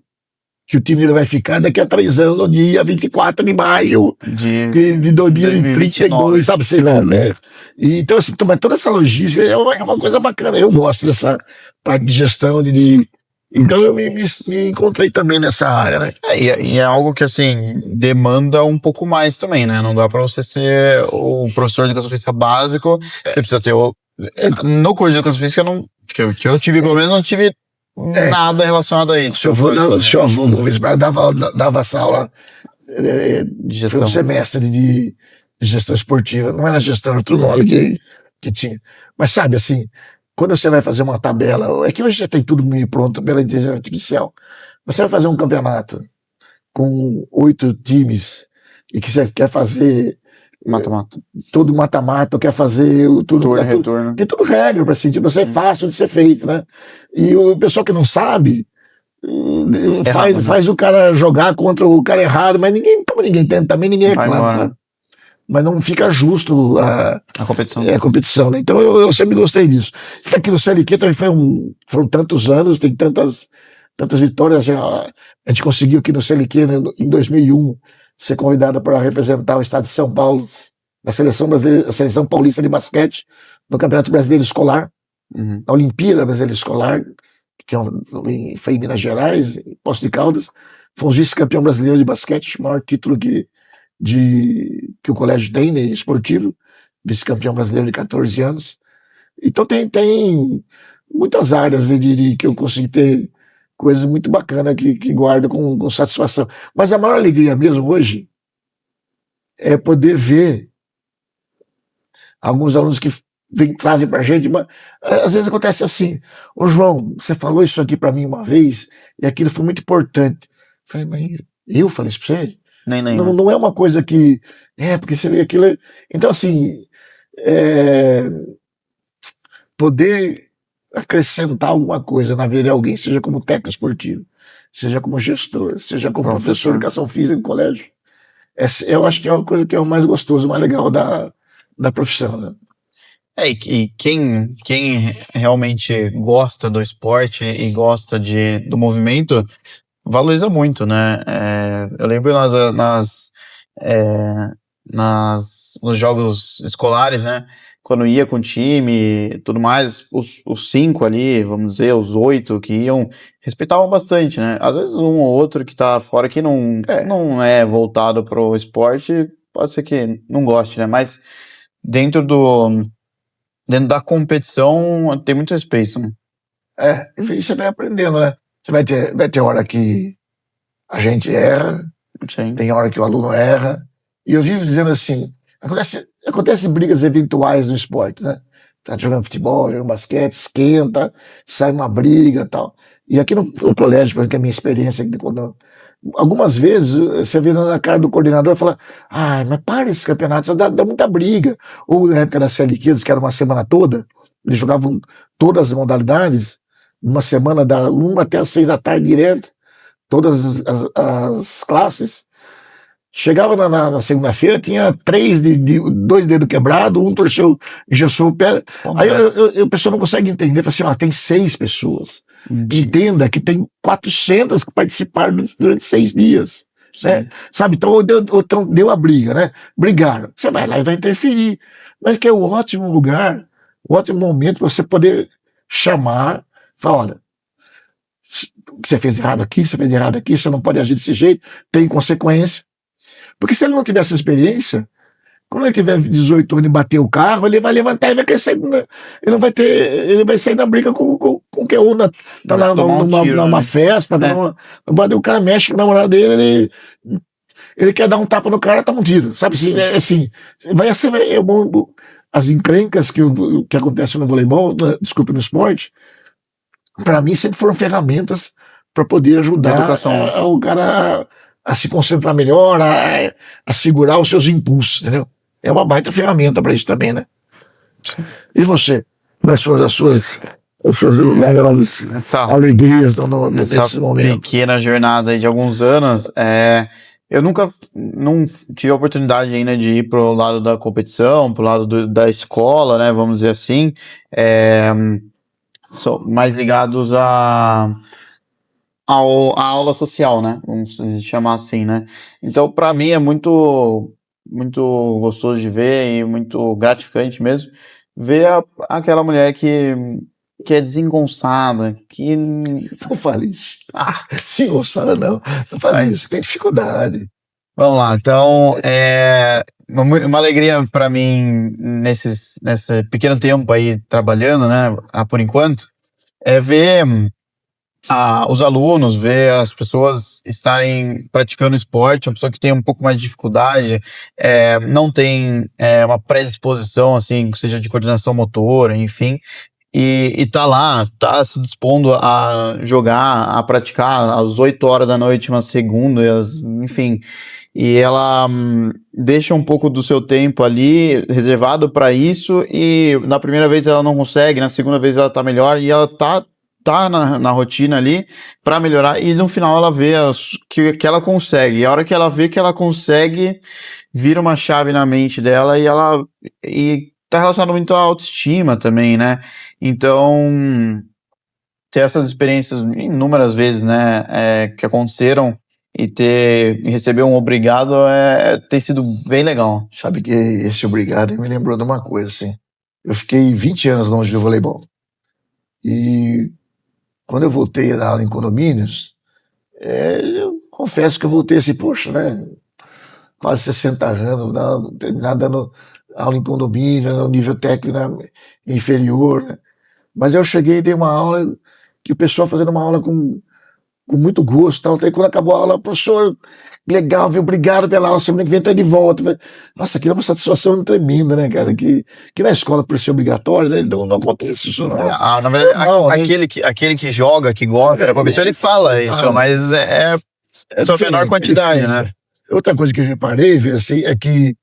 que o time vai ficar daqui a 3 anos, no dia 24 de maio de 2032, sabe? Sei lá, né? Então, assim, toda essa logística é uma coisa bacana. Eu gosto dessa parte de gestão, então eu me encontrei também nessa área, né? E é algo que, assim, demanda um pouco mais também, né? Não dá pra você ser o professor de educação física básico, você precisa ter no curso de educação física, que eu tive, pelo menos, não tive nada relacionado a isso. Seu avô dava essa aula de gestão. Foi um semestre de gestão esportiva, não era gestão, era outro nome que tinha. Mas sabe, assim, quando você vai fazer uma tabela, é que hoje já tem tudo meio pronto pela inteligência artificial, mas você vai fazer um campeonato com 8 times e que você quer fazer Mata-mata. todo mata-mata, quer fazer tudo, Turno, retorno. tem tudo regra para assim, tipo, ser fácil de ser feito, né? E o pessoal que não sabe faz o cara jogar contra o cara errado, mas como ninguém tenta, também ninguém reclama, né? Mas não fica justo a competição, né? Então eu sempre gostei disso. E aqui no CLQ também foram tantos anos, tem tantas vitórias. A gente conseguiu aqui no CLQ, né, em 2001, ser convidada para representar o estado de São Paulo na seleção brasileira, a seleção paulista de basquete, no Campeonato Brasileiro Escolar, na Olimpíada Brasileira Escolar, que foi em Minas Gerais, em Poços de Caldas. Fomos vice-campeão brasileiro de basquete, o maior título que o colégio tem, né, esportivo, vice-campeão brasileiro de 14 anos. Então tem muitas áreas que eu consigo ter coisas muito bacanas que guardo com satisfação. Mas a maior alegria mesmo hoje é poder ver alguns alunos que trazem pra gente, mas às vezes acontece assim: ô João, você falou isso aqui para mim uma vez e aquilo foi muito importante. Eu falei, mas eu falei isso pra você? Não é uma coisa que porque você vê aquilo. Então, assim, poder acrescentar alguma coisa na vida de alguém, seja como técnico esportivo, seja como gestor, seja como professor de educação física no colégio, eu acho que é uma coisa que é o mais gostoso, o mais legal da profissão, né? E quem realmente gosta do esporte e gosta do movimento valoriza muito, né? Eu lembro nos jogos escolares, né? Quando ia com o time e tudo mais, os 5 ali, vamos dizer, os 8 que iam, respeitavam bastante, né? Às vezes um ou outro que tá fora que não é voltado pro esporte, pode ser que não goste, né? Mas dentro da competição tem muito respeito, né? E você vai aprendendo, né? Você vai ter hora que a gente erra, Sim. tem hora que o aluno erra, e eu vivo dizendo assim, acontece brigas eventuais no esporte, né? Tá jogando futebol, jogando basquete, esquenta, sai uma briga e tal. E aqui no colégio, por exemplo, que é a minha experiência, algumas vezes você vê na cara do coordenador e fala: mas para esse campeonato, dá muita briga. Ou na época da CLQ, que era uma semana toda, eles jogavam todas as modalidades, uma semana da 1 até as 6 da tarde direto, todas as classes. Chegava na segunda-feira, tinha 2 dedos quebrados, um engessou o pé. Aí o pessoal não consegue entender, fala assim: tem 6 pessoas. Entenda que tem 400 que participaram durante 6 dias. Né? Sabe? Então deu a briga, né? Brigaram. Você vai lá e vai interferir. Mas que é um ótimo lugar, um ótimo momento para você poder chamar, falar: olha, você fez errado aqui, você não pode agir desse jeito, tem consequência. Porque se ele não tiver essa experiência, quando ele tiver 18 anos e bater o carro, ele vai levantar e vai crescer. Ele vai sair na briga com quem tá lá numa festa, o cara mexe com o namorado dele, ele quer dar um tapa no cara, toma um tiro. Sabe assim, vai ser as encrencas que acontecem no voleibol, desculpe, no esporte, para mim sempre foram ferramentas para poder ajudar o cara a se concentrar melhor, a segurar os seus impulsos, entendeu? É uma baita ferramenta para isso também, né? E você? Quais foram as suas alegrias nesse momento? Pequena jornada de alguns anos, eu não tive a oportunidade ainda de ir pro lado da competição, pro lado da escola, né, vamos dizer assim, mais ligados a aula social, né? Vamos chamar assim, né? Então, para mim é muito, muito gostoso de ver e muito gratificante mesmo ver aquela mulher que é desengonçada, que... Não fale isso. Desengonçada não fale isso, tem dificuldade. Vamos lá, então, uma alegria para mim nesse pequeno tempo aí trabalhando, né, por enquanto, é ver os alunos, ver as pessoas estarem praticando esporte, uma pessoa que tem um pouco mais de dificuldade, não tem uma predisposição, assim, que seja de coordenação motora, enfim, e tá lá, tá se dispondo a jogar, a praticar às 8 horas da noite, uma segunda, enfim, e ela deixa um pouco do seu tempo ali reservado para isso, e na primeira vez ela não consegue, na segunda vez ela tá melhor, e ela tá na rotina ali para melhorar, e no final ela vê que ela consegue, e a hora que ela vê que ela consegue, vira uma chave na mente dela, e tá relacionado muito à autoestima também, né? Então, ter essas experiências inúmeras vezes, né, que aconteceram, e receber um obrigado tem sido bem legal. Sabe que esse obrigado me lembrou de uma coisa, assim. Eu fiquei 20 anos longe do voleibol. E quando eu voltei a dar aula em condomínios, eu confesso que eu voltei assim, poxa, né? Quase 60 anos, terminar dando aula em condomínio, no nível técnico, né, inferior, né? Mas eu cheguei e dei uma aula, que o pessoal fazendo uma aula com muito gosto, tal. Até quando acabou a aula, professor, legal, viu? Obrigado pela aula, semana que vem tá de volta. Nossa, aquilo é uma satisfação tremenda, né, cara? Que na escola, por ser obrigatório, né, não acontece isso, não. Na verdade, aquele que joga, que gosta da comissão, ele fala isso, mas é só a menor quantidade, né? Outra coisa que eu reparei, assim, é que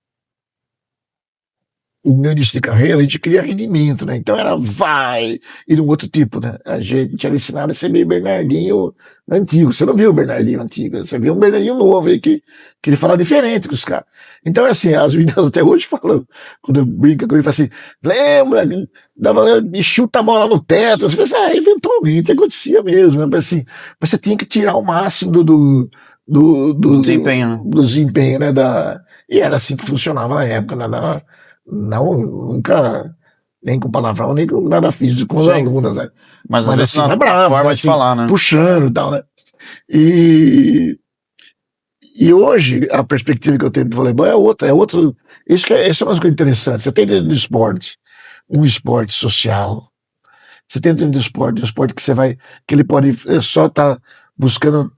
no meu início de carreira, a gente queria rendimento, né? Então era vai, e de um outro tipo, né? A gente era ensinado a ser meio Bernardinho antigo. Você não viu o Bernardinho antigo, você viu um Bernardinho novo aí que ele fala diferente com os caras. Então é assim, as meninas até hoje falam, quando eu brinco com ele, falam assim, lembra, e chuta a bola no teto. Você pensa, eventualmente acontecia mesmo, né? Mas assim, mas você tinha que tirar o máximo do desempenho, do desempenho, né? E era assim que funcionava na época, né? Não, nunca, nem com palavrão, nem com nada físico com os alunos, né? Mas às vezes assim, na bravo, forma né? de falar, né? Puxando e tal, né? E hoje, a perspectiva que eu tenho do voleibol é outra, isso é uma coisa interessante. Você tem dentro do esporte, um esporte social. Você tem dentro do esporte, um esporte que ele pode só estar buscando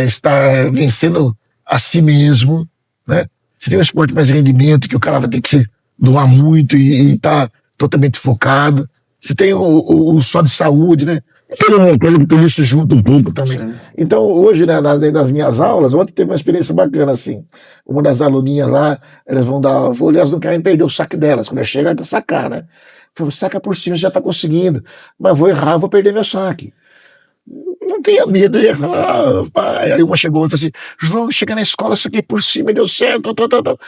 estar vencendo a si mesmo, né? Você tem um esporte mais rendimento, que o cara vai ter que se doar muito e estar totalmente focado. Você tem o só de saúde, né? Tudo isso junto um pouco também. Sim. Então, hoje, né, nas minhas aulas, ontem teve uma experiência bacana, assim. Uma das aluninhas lá, elas vão dar vôlei, elas não querem perder o saque delas. Quando chega, tem que sacar, né? Falei, saca por cima, você já tá conseguindo. Mas vou errar, vou perder meu saque. Não tenha medo de errar, pai. Aí uma chegou e falou assim, João, chega na escola, isso aqui por cima, deu certo, tal.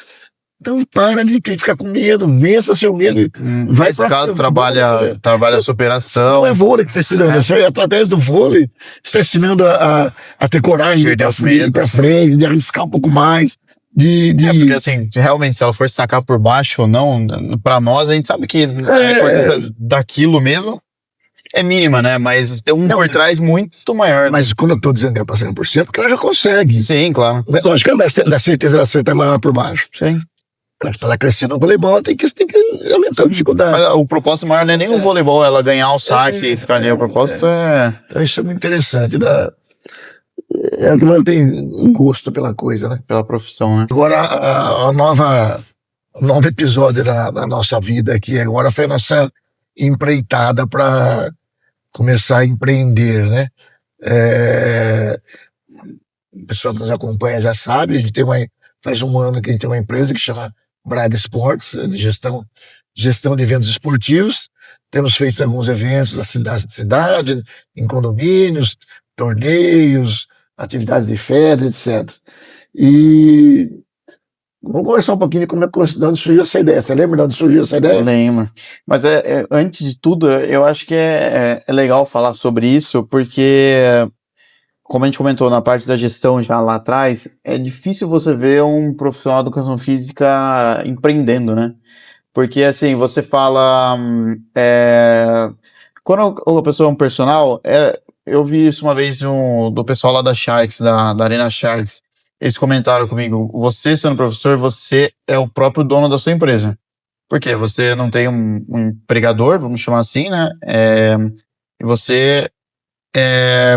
Então para de ficar com medo, vença seu medo. Nesse caso, trabalha a superação. Não é vôlei que você está ensinando, através do vôlei, você está ensinando a ter coragem de ir para frente, de arriscar um pouco mais. Porque assim, realmente, se ela for sacar por baixo ou não, para nós, a gente sabe que a importância daquilo mesmo é mínima, né? Mas tem por trás muito maior. Mas quando eu tô dizendo que é pra 100%, porque ela já consegue. Sim, claro. Lógico que a certeza ela acertar maior por baixo. Sim. Mas pra ela crescer no voleibol, tem que aumentar a dificuldade. Mas o propósito maior não é nem o voleibol, ela ganhar o saque e ficar ali. O propósito Então isso é muito interessante. É que ela tem um gosto pela coisa, né? Pela profissão, né? Agora, o novo episódio da nossa vida aqui agora foi a nossa empreitada para começar a empreender, né? O pessoal que nos acompanha já sabe, a gente faz um ano que a gente tem uma empresa que chama Braga Esportes, de gestão de eventos esportivos. Temos feito alguns eventos na cidade, em condomínios, torneios, atividades de festa, etc. E vamos conversar um pouquinho de como é que surgiu essa ideia. Você lembra de onde surgiu essa ideia? Eu lembro. Mas antes de tudo, eu acho que é legal falar sobre isso, porque, como a gente comentou na parte da gestão já lá atrás, é difícil você ver um profissional de educação física empreendendo, né? Porque, assim, você fala... quando a pessoa é um personal, eu vi isso uma vez do pessoal lá da Sharks, da Arena Sharks. Eles comentaram comigo, você sendo professor, você é o próprio dono da sua empresa. Por quê? Você não tem um empregador, vamos chamar assim, né? E você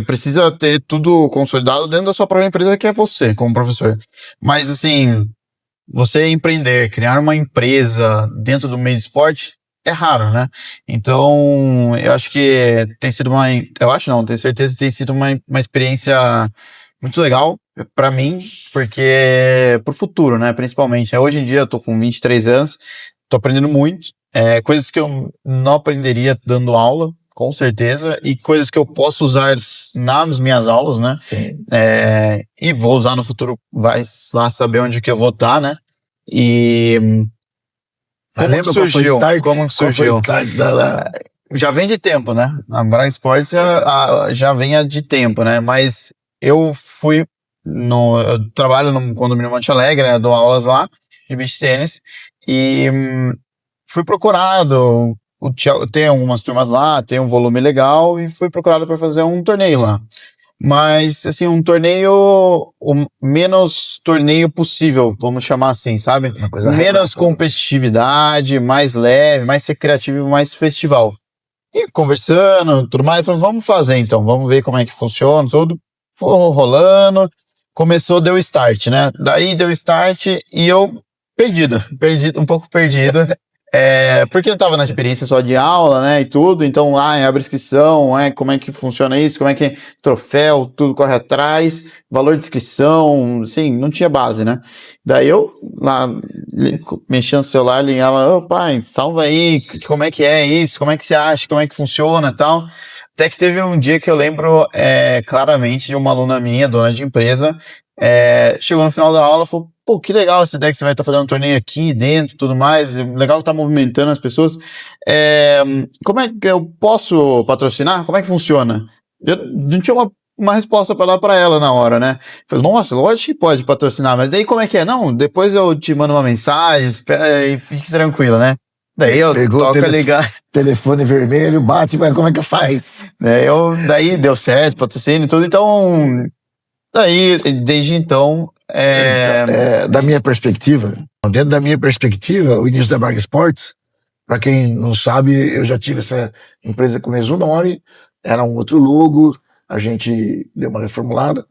precisa ter tudo consolidado dentro da sua própria empresa, que é você, como professor. Mas, assim, você empreender, criar uma empresa dentro do meio de esporte é raro, né? Então, eu acho que tem sido tenho certeza que tem sido uma experiência muito legal para mim, porque pro futuro, né? Principalmente. Hoje em dia eu tô com 23 anos, tô aprendendo muito, coisas que eu não aprenderia dando aula, com certeza, e coisas que eu posso usar nas minhas aulas, né? Sim. E vou usar no futuro, vai lá saber onde que eu vou estar, né? E como que surgiu? Como que surgiu? Já vem de tempo, né? A Braga Esportes já vem de tempo, né? Mas eu eu trabalho no condomínio Monte Alegre, né? Dou aulas lá de beach tênis e fui procurado. Tem algumas turmas lá, tem um volume legal e fui procurado para fazer um torneio lá. Mas, assim, um torneio, o menos torneio possível, vamos chamar assim, sabe? Menos competitividade, mais leve, mais recreativo, mais festival. E conversando, tudo mais, falando, vamos fazer então, vamos ver como é que funciona, tudo. Foi rolando, deu start, né? Daí deu start e eu perdido, um pouco perdido. Porque eu tava na experiência só de aula, né, e tudo, então abre inscrição, como é que funciona isso, como é que troféu, tudo corre atrás, valor de inscrição, sim, não tinha base, né. Daí eu lá mexendo no celular, ligava, ô pai, salva aí, como é que é isso, como é que você acha, como é que funciona e tal. Até que teve um dia que eu lembro claramente de uma aluna minha, dona de empresa, chegou no final da aula e falou, pô, que legal essa ideia que você vai estar fazendo um torneio aqui dentro, tudo mais, legal que tá movimentando as pessoas. Como é que eu posso patrocinar? Como é que funciona? Eu não tinha uma resposta para dar para ela na hora, né? Falei, nossa, lógico que pode patrocinar, mas daí como é que é? Não, depois eu te mando uma mensagem, espera e fique tranquila, né? Daí eu toco a ligar. Telefone vermelho, bate, mas como é que faz? Daí deu certo, patrocínio e tudo, então... Daí, desde então... da minha perspectiva, dentro da minha perspectiva, o início da Braga Esportes, para quem não sabe, eu já tive essa empresa com o mesmo nome, era um outro logo, a gente deu uma reformulada,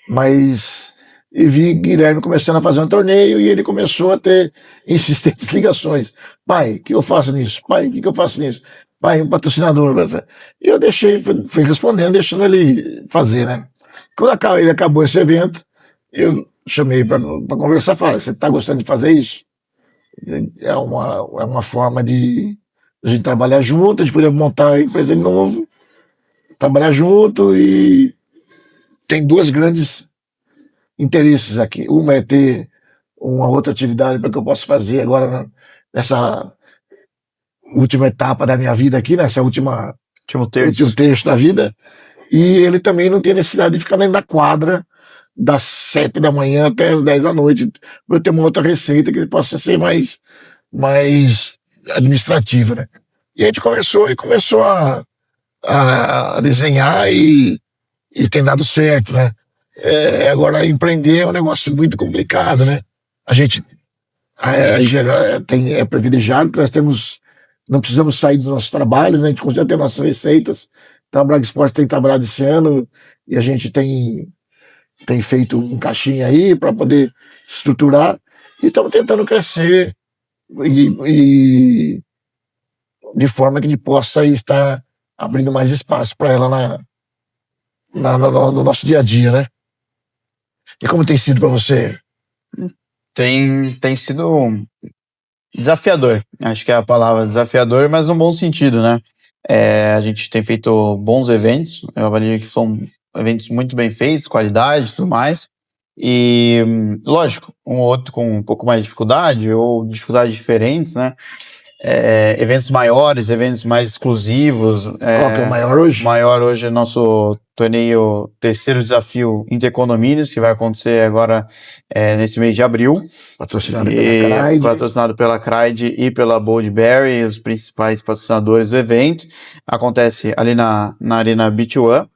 mas e vi Guilherme começando a fazer um torneio e ele começou a ter insistentes ligações. Pai, o que eu faço nisso? Pai, o que eu faço nisso? Pai, um patrocinador. E eu fui respondendo, deixando ele fazer, né? Quando ele acabou esse evento, eu chamei para conversar, falei, você está gostando de fazer isso? É uma forma de a gente trabalhar junto, a gente poder montar a empresa de novo, trabalhar junto, e tem duas grandes interesses aqui. Uma é ter uma outra atividade para que eu possa fazer agora nessa última etapa da minha vida aqui, nessa último terço da vida, e ele também não tem necessidade de ficar dentro da quadra das 7 da manhã até as 10 da noite, para eu ter uma outra receita que possa ser mais administrativa, né? E a gente começou a desenhar e tem dado certo, né? Agora, empreender é um negócio muito complicado, né? A gente é privilegiado, porque não precisamos sair dos nossos trabalhos, né? A gente continua tendo nossas receitas. Então, a Braga Esportes tem trabalhado esse ano e a gente tem feito um caixinha aí para poder estruturar e estamos tentando crescer e de forma que a gente possa estar abrindo mais espaço para ela no nosso dia a dia, né? E como tem sido para você? Tem sido desafiador, acho que é a palavra, desafiador, mas no bom sentido, né? A gente tem feito bons eventos, eu avalio que são eventos muito bem feitos, qualidade e tudo mais, e lógico, um ou outro com um pouco mais de dificuldade, ou dificuldades diferentes, né? Eventos maiores, eventos mais exclusivos. Qual que é o maior hoje? O maior hoje é nosso torneio Terceiro Desafio Intercondomínios, que vai acontecer agora nesse mês de abril. Patrocinado pela Cride e pela Boldberry, os principais patrocinadores do evento. Acontece ali na Arena Beach One.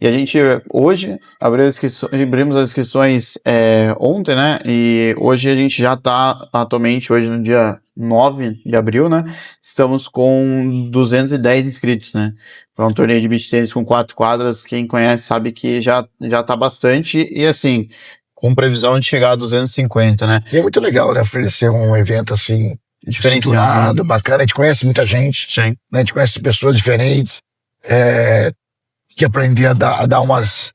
E a gente hoje abrimos as inscrições ontem, né? E hoje a gente já está atualmente, hoje no dia 9 de abril, né? Estamos com 210 inscritos, né? Para um torneio de beach tennis com 4 quadras, quem conhece sabe que já tá bastante, e assim, com previsão de chegar a 250, né? E é muito legal, né, oferecer um evento assim, Diferenciado, bacana. A gente conhece muita gente, sim. né? A gente conhece pessoas diferentes, que aprender a dar umas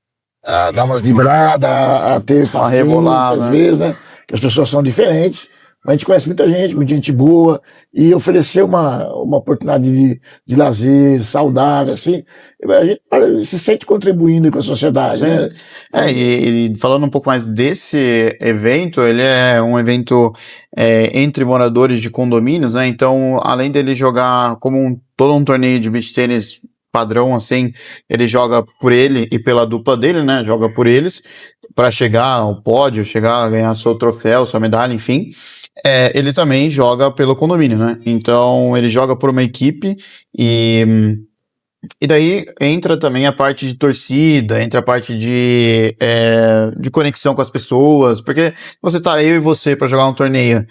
vibradas, a ter Uma rebolada, às vezes, né? Que as pessoas são diferentes. Mas a gente conhece muita gente boa, e oferecer uma oportunidade de lazer, saudável, assim, a gente se sente contribuindo com a sociedade, né? E falando um pouco mais desse evento, ele é um evento entre moradores de condomínios, né? Então, além dele jogar como todo um torneio de beach tênis padrão, assim, ele joga por ele e pela dupla dele, né? Joga por eles para chegar ao pódio, chegar a ganhar seu troféu, sua medalha, enfim. Ele também joga pelo condomínio, né? Então, ele joga por uma equipe e daí entra também a parte de torcida, entra a parte de conexão com as pessoas, porque você tá eu e você para jogar um torneio,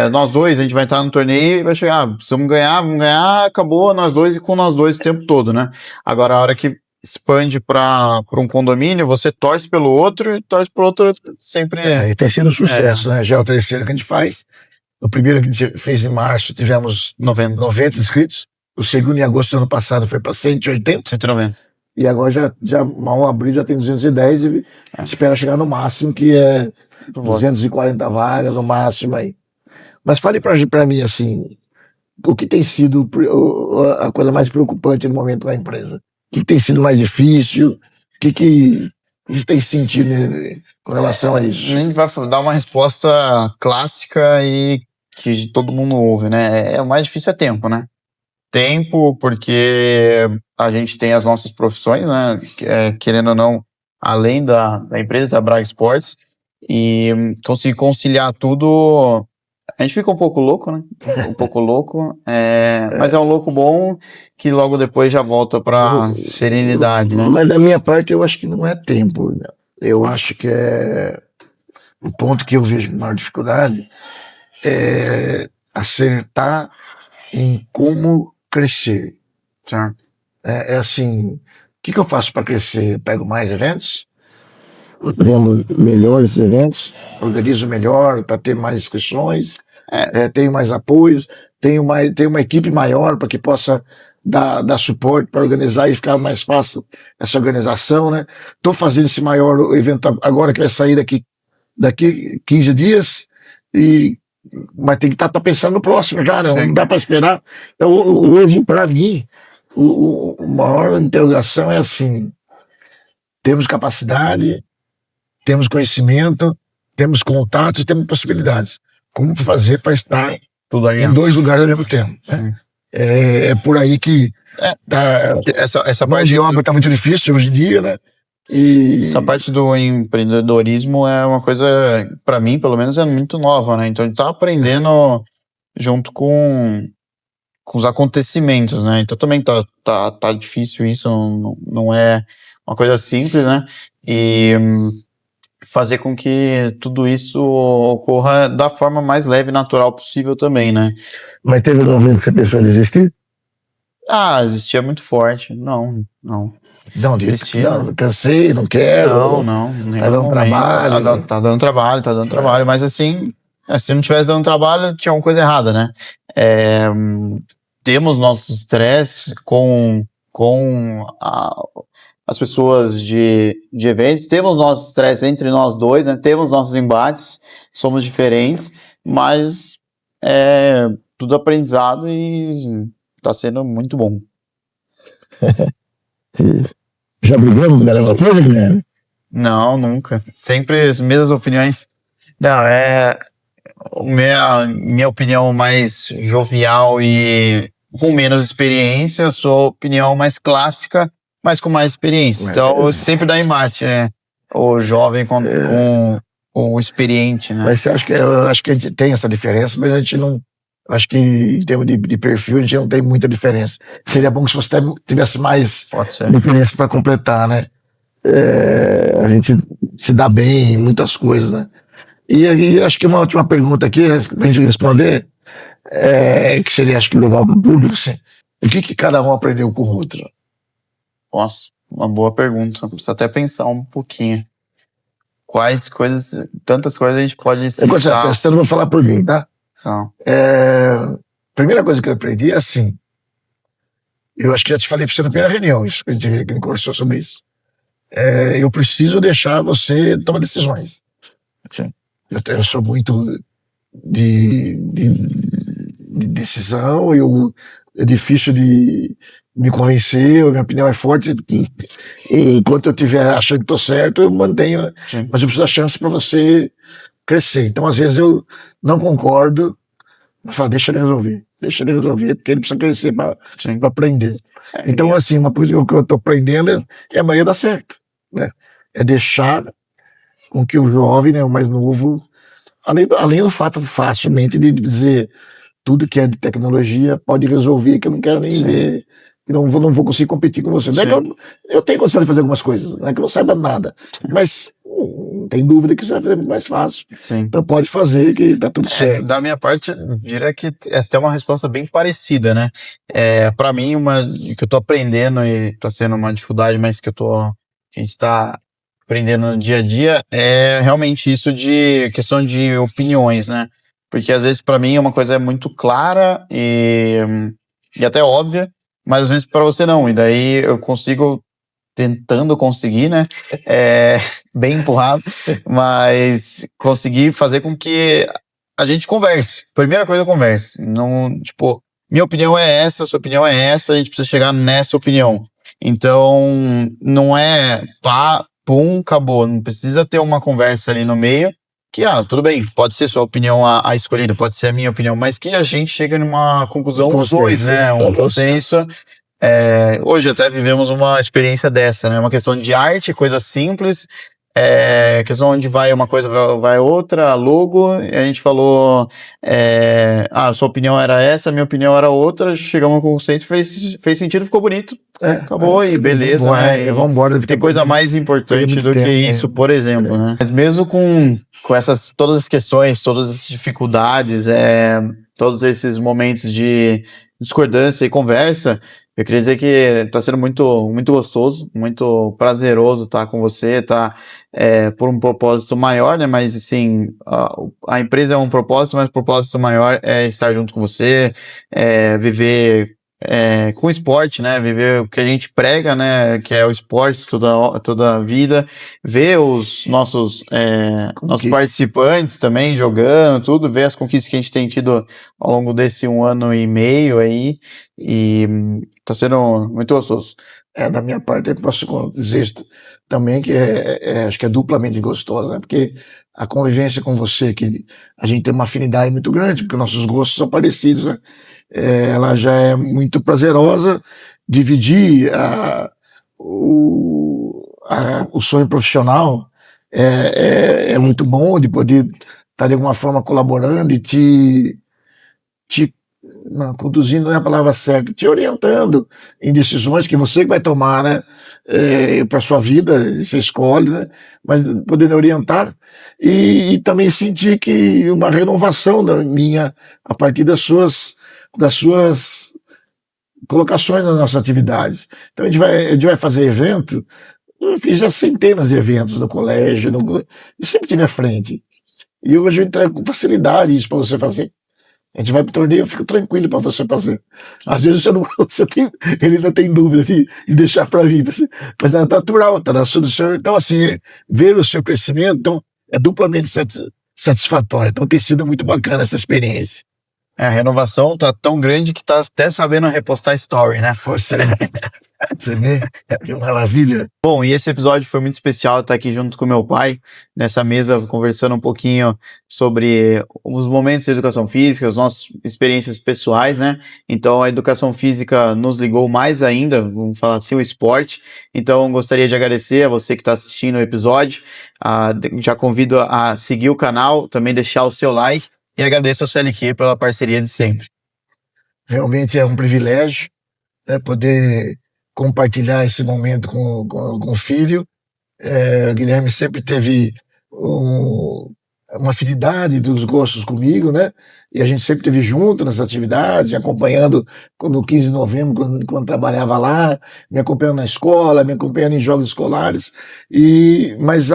nós dois, a gente vai entrar no torneio e vai chegar, vamos ganhar, acabou nós dois e com nós dois o tempo todo, né? Agora, a hora que expande para um condomínio, você torce pelo outro e torce pro outro sempre. E tem sido um sucesso, né? Já é o terceiro que a gente faz. No primeiro que a gente fez em março, tivemos 90 inscritos. O segundo, em agosto do ano passado, foi para 190. E agora já mal abril, já tem 210 e espera chegar no máximo, que é 240 vagas, no máximo aí. Mas fale pra mim, assim, o que tem sido a coisa mais preocupante no momento da empresa? O que tem sido mais difícil? O que você tem sentido com relação a isso? A gente vai dar uma resposta clássica e que todo mundo ouve, né? O mais difícil é tempo, né? Tempo, porque a gente tem as nossas profissões, né? Querendo ou não, além da empresa, da Braga Esportes, e conseguir conciliar tudo. A gente fica um pouco louco, né? Mas é um louco bom que logo depois já volta para serenidade, né? Mas da minha parte, eu acho que não é tempo, né? Eu acho que o ponto que eu vejo maior dificuldade é acertar em como crescer. Certo. É assim, o que eu faço para crescer? Pego mais eventos, vendo melhores eventos, organizo melhor para ter mais inscrições, tenho mais apoios, tenho uma equipe maior para que possa dar suporte para organizar e ficar mais fácil essa organização, né? Estou fazendo esse maior evento agora que vai sair daqui 15 dias, mas tem que estar pensando no próximo já, né? Não dá para esperar. Então, hoje, para mim, a maior interrogação é assim: temos capacidade, temos conhecimento, temos contatos, temos possibilidades. Como fazer para estar em 2 lugares ao mesmo tempo, né? É por aí que essa parte de obra está muito difícil hoje em dia, né? Essa parte do empreendedorismo é uma coisa, para mim, pelo menos, é muito nova, né? Então a gente tá aprendendo junto com os acontecimentos, né? Então também tá difícil isso, não é uma coisa simples, né? E fazer com que tudo isso ocorra da forma mais leve e natural possível também, né? Mas teve algum momento que você pensou em desistir? Existia muito forte. Não. Não, cansei, não quero. Não. Tá dando trabalho. Tá dando trabalho, mas assim, se não tivesse dando trabalho, tinha uma coisa errada, né? Temos nossos estresse com as pessoas de eventos, temos nossos estresse entre nós dois, né? Temos nossos embates, somos diferentes, mas tudo aprendizado e tá sendo muito bom. Já brigamos pela mesma coisa, Guilherme? Não, nunca. Sempre as mesmas opiniões. Não, minha opinião mais jovial e com menos experiência, sua opinião mais clássica, mas com mais experiência. Então, sempre dá embate, o jovem com o experiente, né? Mas eu acho que a gente tem essa diferença, mas a gente não... Acho que em termos de perfil a gente não tem muita diferença. Seria bom que se você tivesse mais diferença para completar, né? A gente se dá bem em muitas coisas, né? E aí, acho que uma última pergunta aqui, pra gente responder, que seria, acho que, legal para o público, assim. O que cada um aprendeu com o outro? Nossa, uma boa pergunta. Precisa até pensar um pouquinho. Quais coisas, tantas coisas a gente pode citar. Pensando, vou falar por mim, tá? Então, Primeira coisa que eu aprendi é assim, eu acho que já te falei para você na primeira reunião, isso, que a gente conversou sobre isso. Eu preciso deixar você tomar decisões. Assim, eu sou muito de decisão, é difícil de me convencer, a minha opinião é forte, e enquanto eu estiver achando que estou certo, eu mantenho, sim. mas eu preciso dar chance para você crescer. Então, às vezes, eu não concordo, mas falo, deixa ele resolver, porque ele precisa crescer para aprender. Então, assim, uma coisa que eu estou aprendendo é amanhã dar certo, né? É deixar com que o jovem, né, o mais novo, além do fato facilmente de dizer tudo que é de tecnologia pode resolver, que eu não quero nem ver, que não vou conseguir competir com você. Não é que eu tenho condição de fazer algumas coisas, não é que eu não saiba nada, mas não tem dúvida que isso vai fazer muito mais fácil. Sim. Então pode fazer que tá tudo certo. Da minha parte, eu diria que é até uma resposta bem parecida, né? Para mim, uma que eu tô aprendendo e tá sendo uma dificuldade, mas que a gente tá aprendendo no dia a dia, é realmente isso de questão de opiniões, né? Porque às vezes para mim uma coisa é muito clara e até óbvia, mas às vezes para você não. E daí eu tentando conseguir, né? Bem empurrado, mas conseguir fazer com que a gente converse. Primeira coisa, converse. Não, tipo, minha opinião é essa, sua opinião é essa, a gente precisa chegar nessa opinião. Então, não é pá, pum, acabou. Não precisa ter uma conversa ali no meio, que, tudo bem, pode ser sua opinião a escolhida, pode ser a minha opinião, mas que a gente chega numa conclusão os dois, né? Um consenso. Hoje até vivemos uma experiência dessa, né? Uma questão de arte, coisa simples, questão onde vai uma coisa, vai outra, logo, e a gente falou, sua opinião era essa, minha opinião era outra, chegamos a um conceito, fez sentido, ficou bonito, acabou e beleza, né? E vamos embora. Tem coisa mais importante do que isso, por exemplo, né? Mas mesmo com todas as questões, todas as dificuldades, todos esses momentos de discordância e conversa, eu queria dizer que está sendo muito, muito gostoso, muito prazeroso estar com você, por um propósito maior, né? Mas, assim, a empresa é um propósito, mas o propósito maior é estar junto com você, viver com esporte, né? Viver o que a gente prega, né? Que é o esporte toda a vida, ver os nossos participantes também jogando, tudo, ver as conquistas que a gente tem tido ao longo desse 1 ano e meio aí, e tá sendo muito gostoso. Da minha parte, eu posso dizer também que acho que é duplamente gostosa, né? Porque a convivência com você, que a gente tem uma afinidade muito grande, porque nossos gostos são parecidos, né? Ela já é muito prazerosa. Dividir o sonho profissional é muito bom, de poder estar de alguma forma colaborando e não, conduzindo não é a palavra certa, te orientando em decisões que você vai tomar, né, para sua vida, você escolhe, né, mas podendo orientar e também sentir que uma renovação minha a partir das suas colocações nas nossas atividades. Então a gente vai fazer evento. Eu fiz já centenas de eventos no colégio, e sempre tive à frente. E hoje eu entrego com facilidade isso para você fazer. A gente vai pro torneio, eu fico tranquilo para você fazer. Às vezes ele ainda tem dúvida de deixar para mim, mas é natural, tá na solução. Então, assim, ver o seu crescimento, então, é duplamente satisfatório. Então, tem sido muito bacana essa experiência. A renovação tá tão grande que tá até sabendo repostar story, né? Você vê? Que maravilha. Bom, e esse episódio foi muito especial, estar aqui junto com meu pai, nessa mesa, conversando um pouquinho sobre os momentos de educação física, as nossas experiências pessoais, né? Então, a educação física nos ligou mais ainda, vamos falar assim, o esporte. Então, gostaria de agradecer a você que está assistindo o episódio. Já convido a seguir o canal, também deixar o seu like. E agradeço ao CLQ pela parceria de sempre. Realmente é um privilégio, né, poder compartilhar esse momento com o filho. O Guilherme sempre teve uma afinidade dos gostos comigo, né? E a gente sempre esteve junto nas atividades, me acompanhando no 15 de novembro, quando trabalhava lá, me acompanhando na escola, me acompanhando em jogos escolares. Mas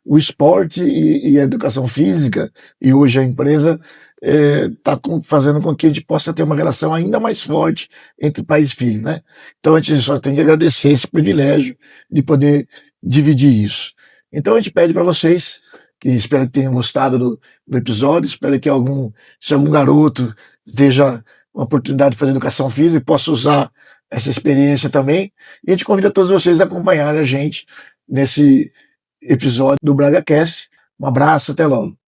o esporte e a educação física, e hoje a empresa, está fazendo com que a gente possa ter uma relação ainda mais forte entre pai e filho, né? Então a gente só tem que agradecer esse privilégio de poder dividir isso. Então a gente pede para vocês, que espero que tenham gostado do episódio, espero que se algum garoto esteja uma oportunidade de fazer educação física, possa usar essa experiência também. E a gente convida todos vocês a acompanhar a gente nesse episódio do BragaCast. Um abraço, até logo.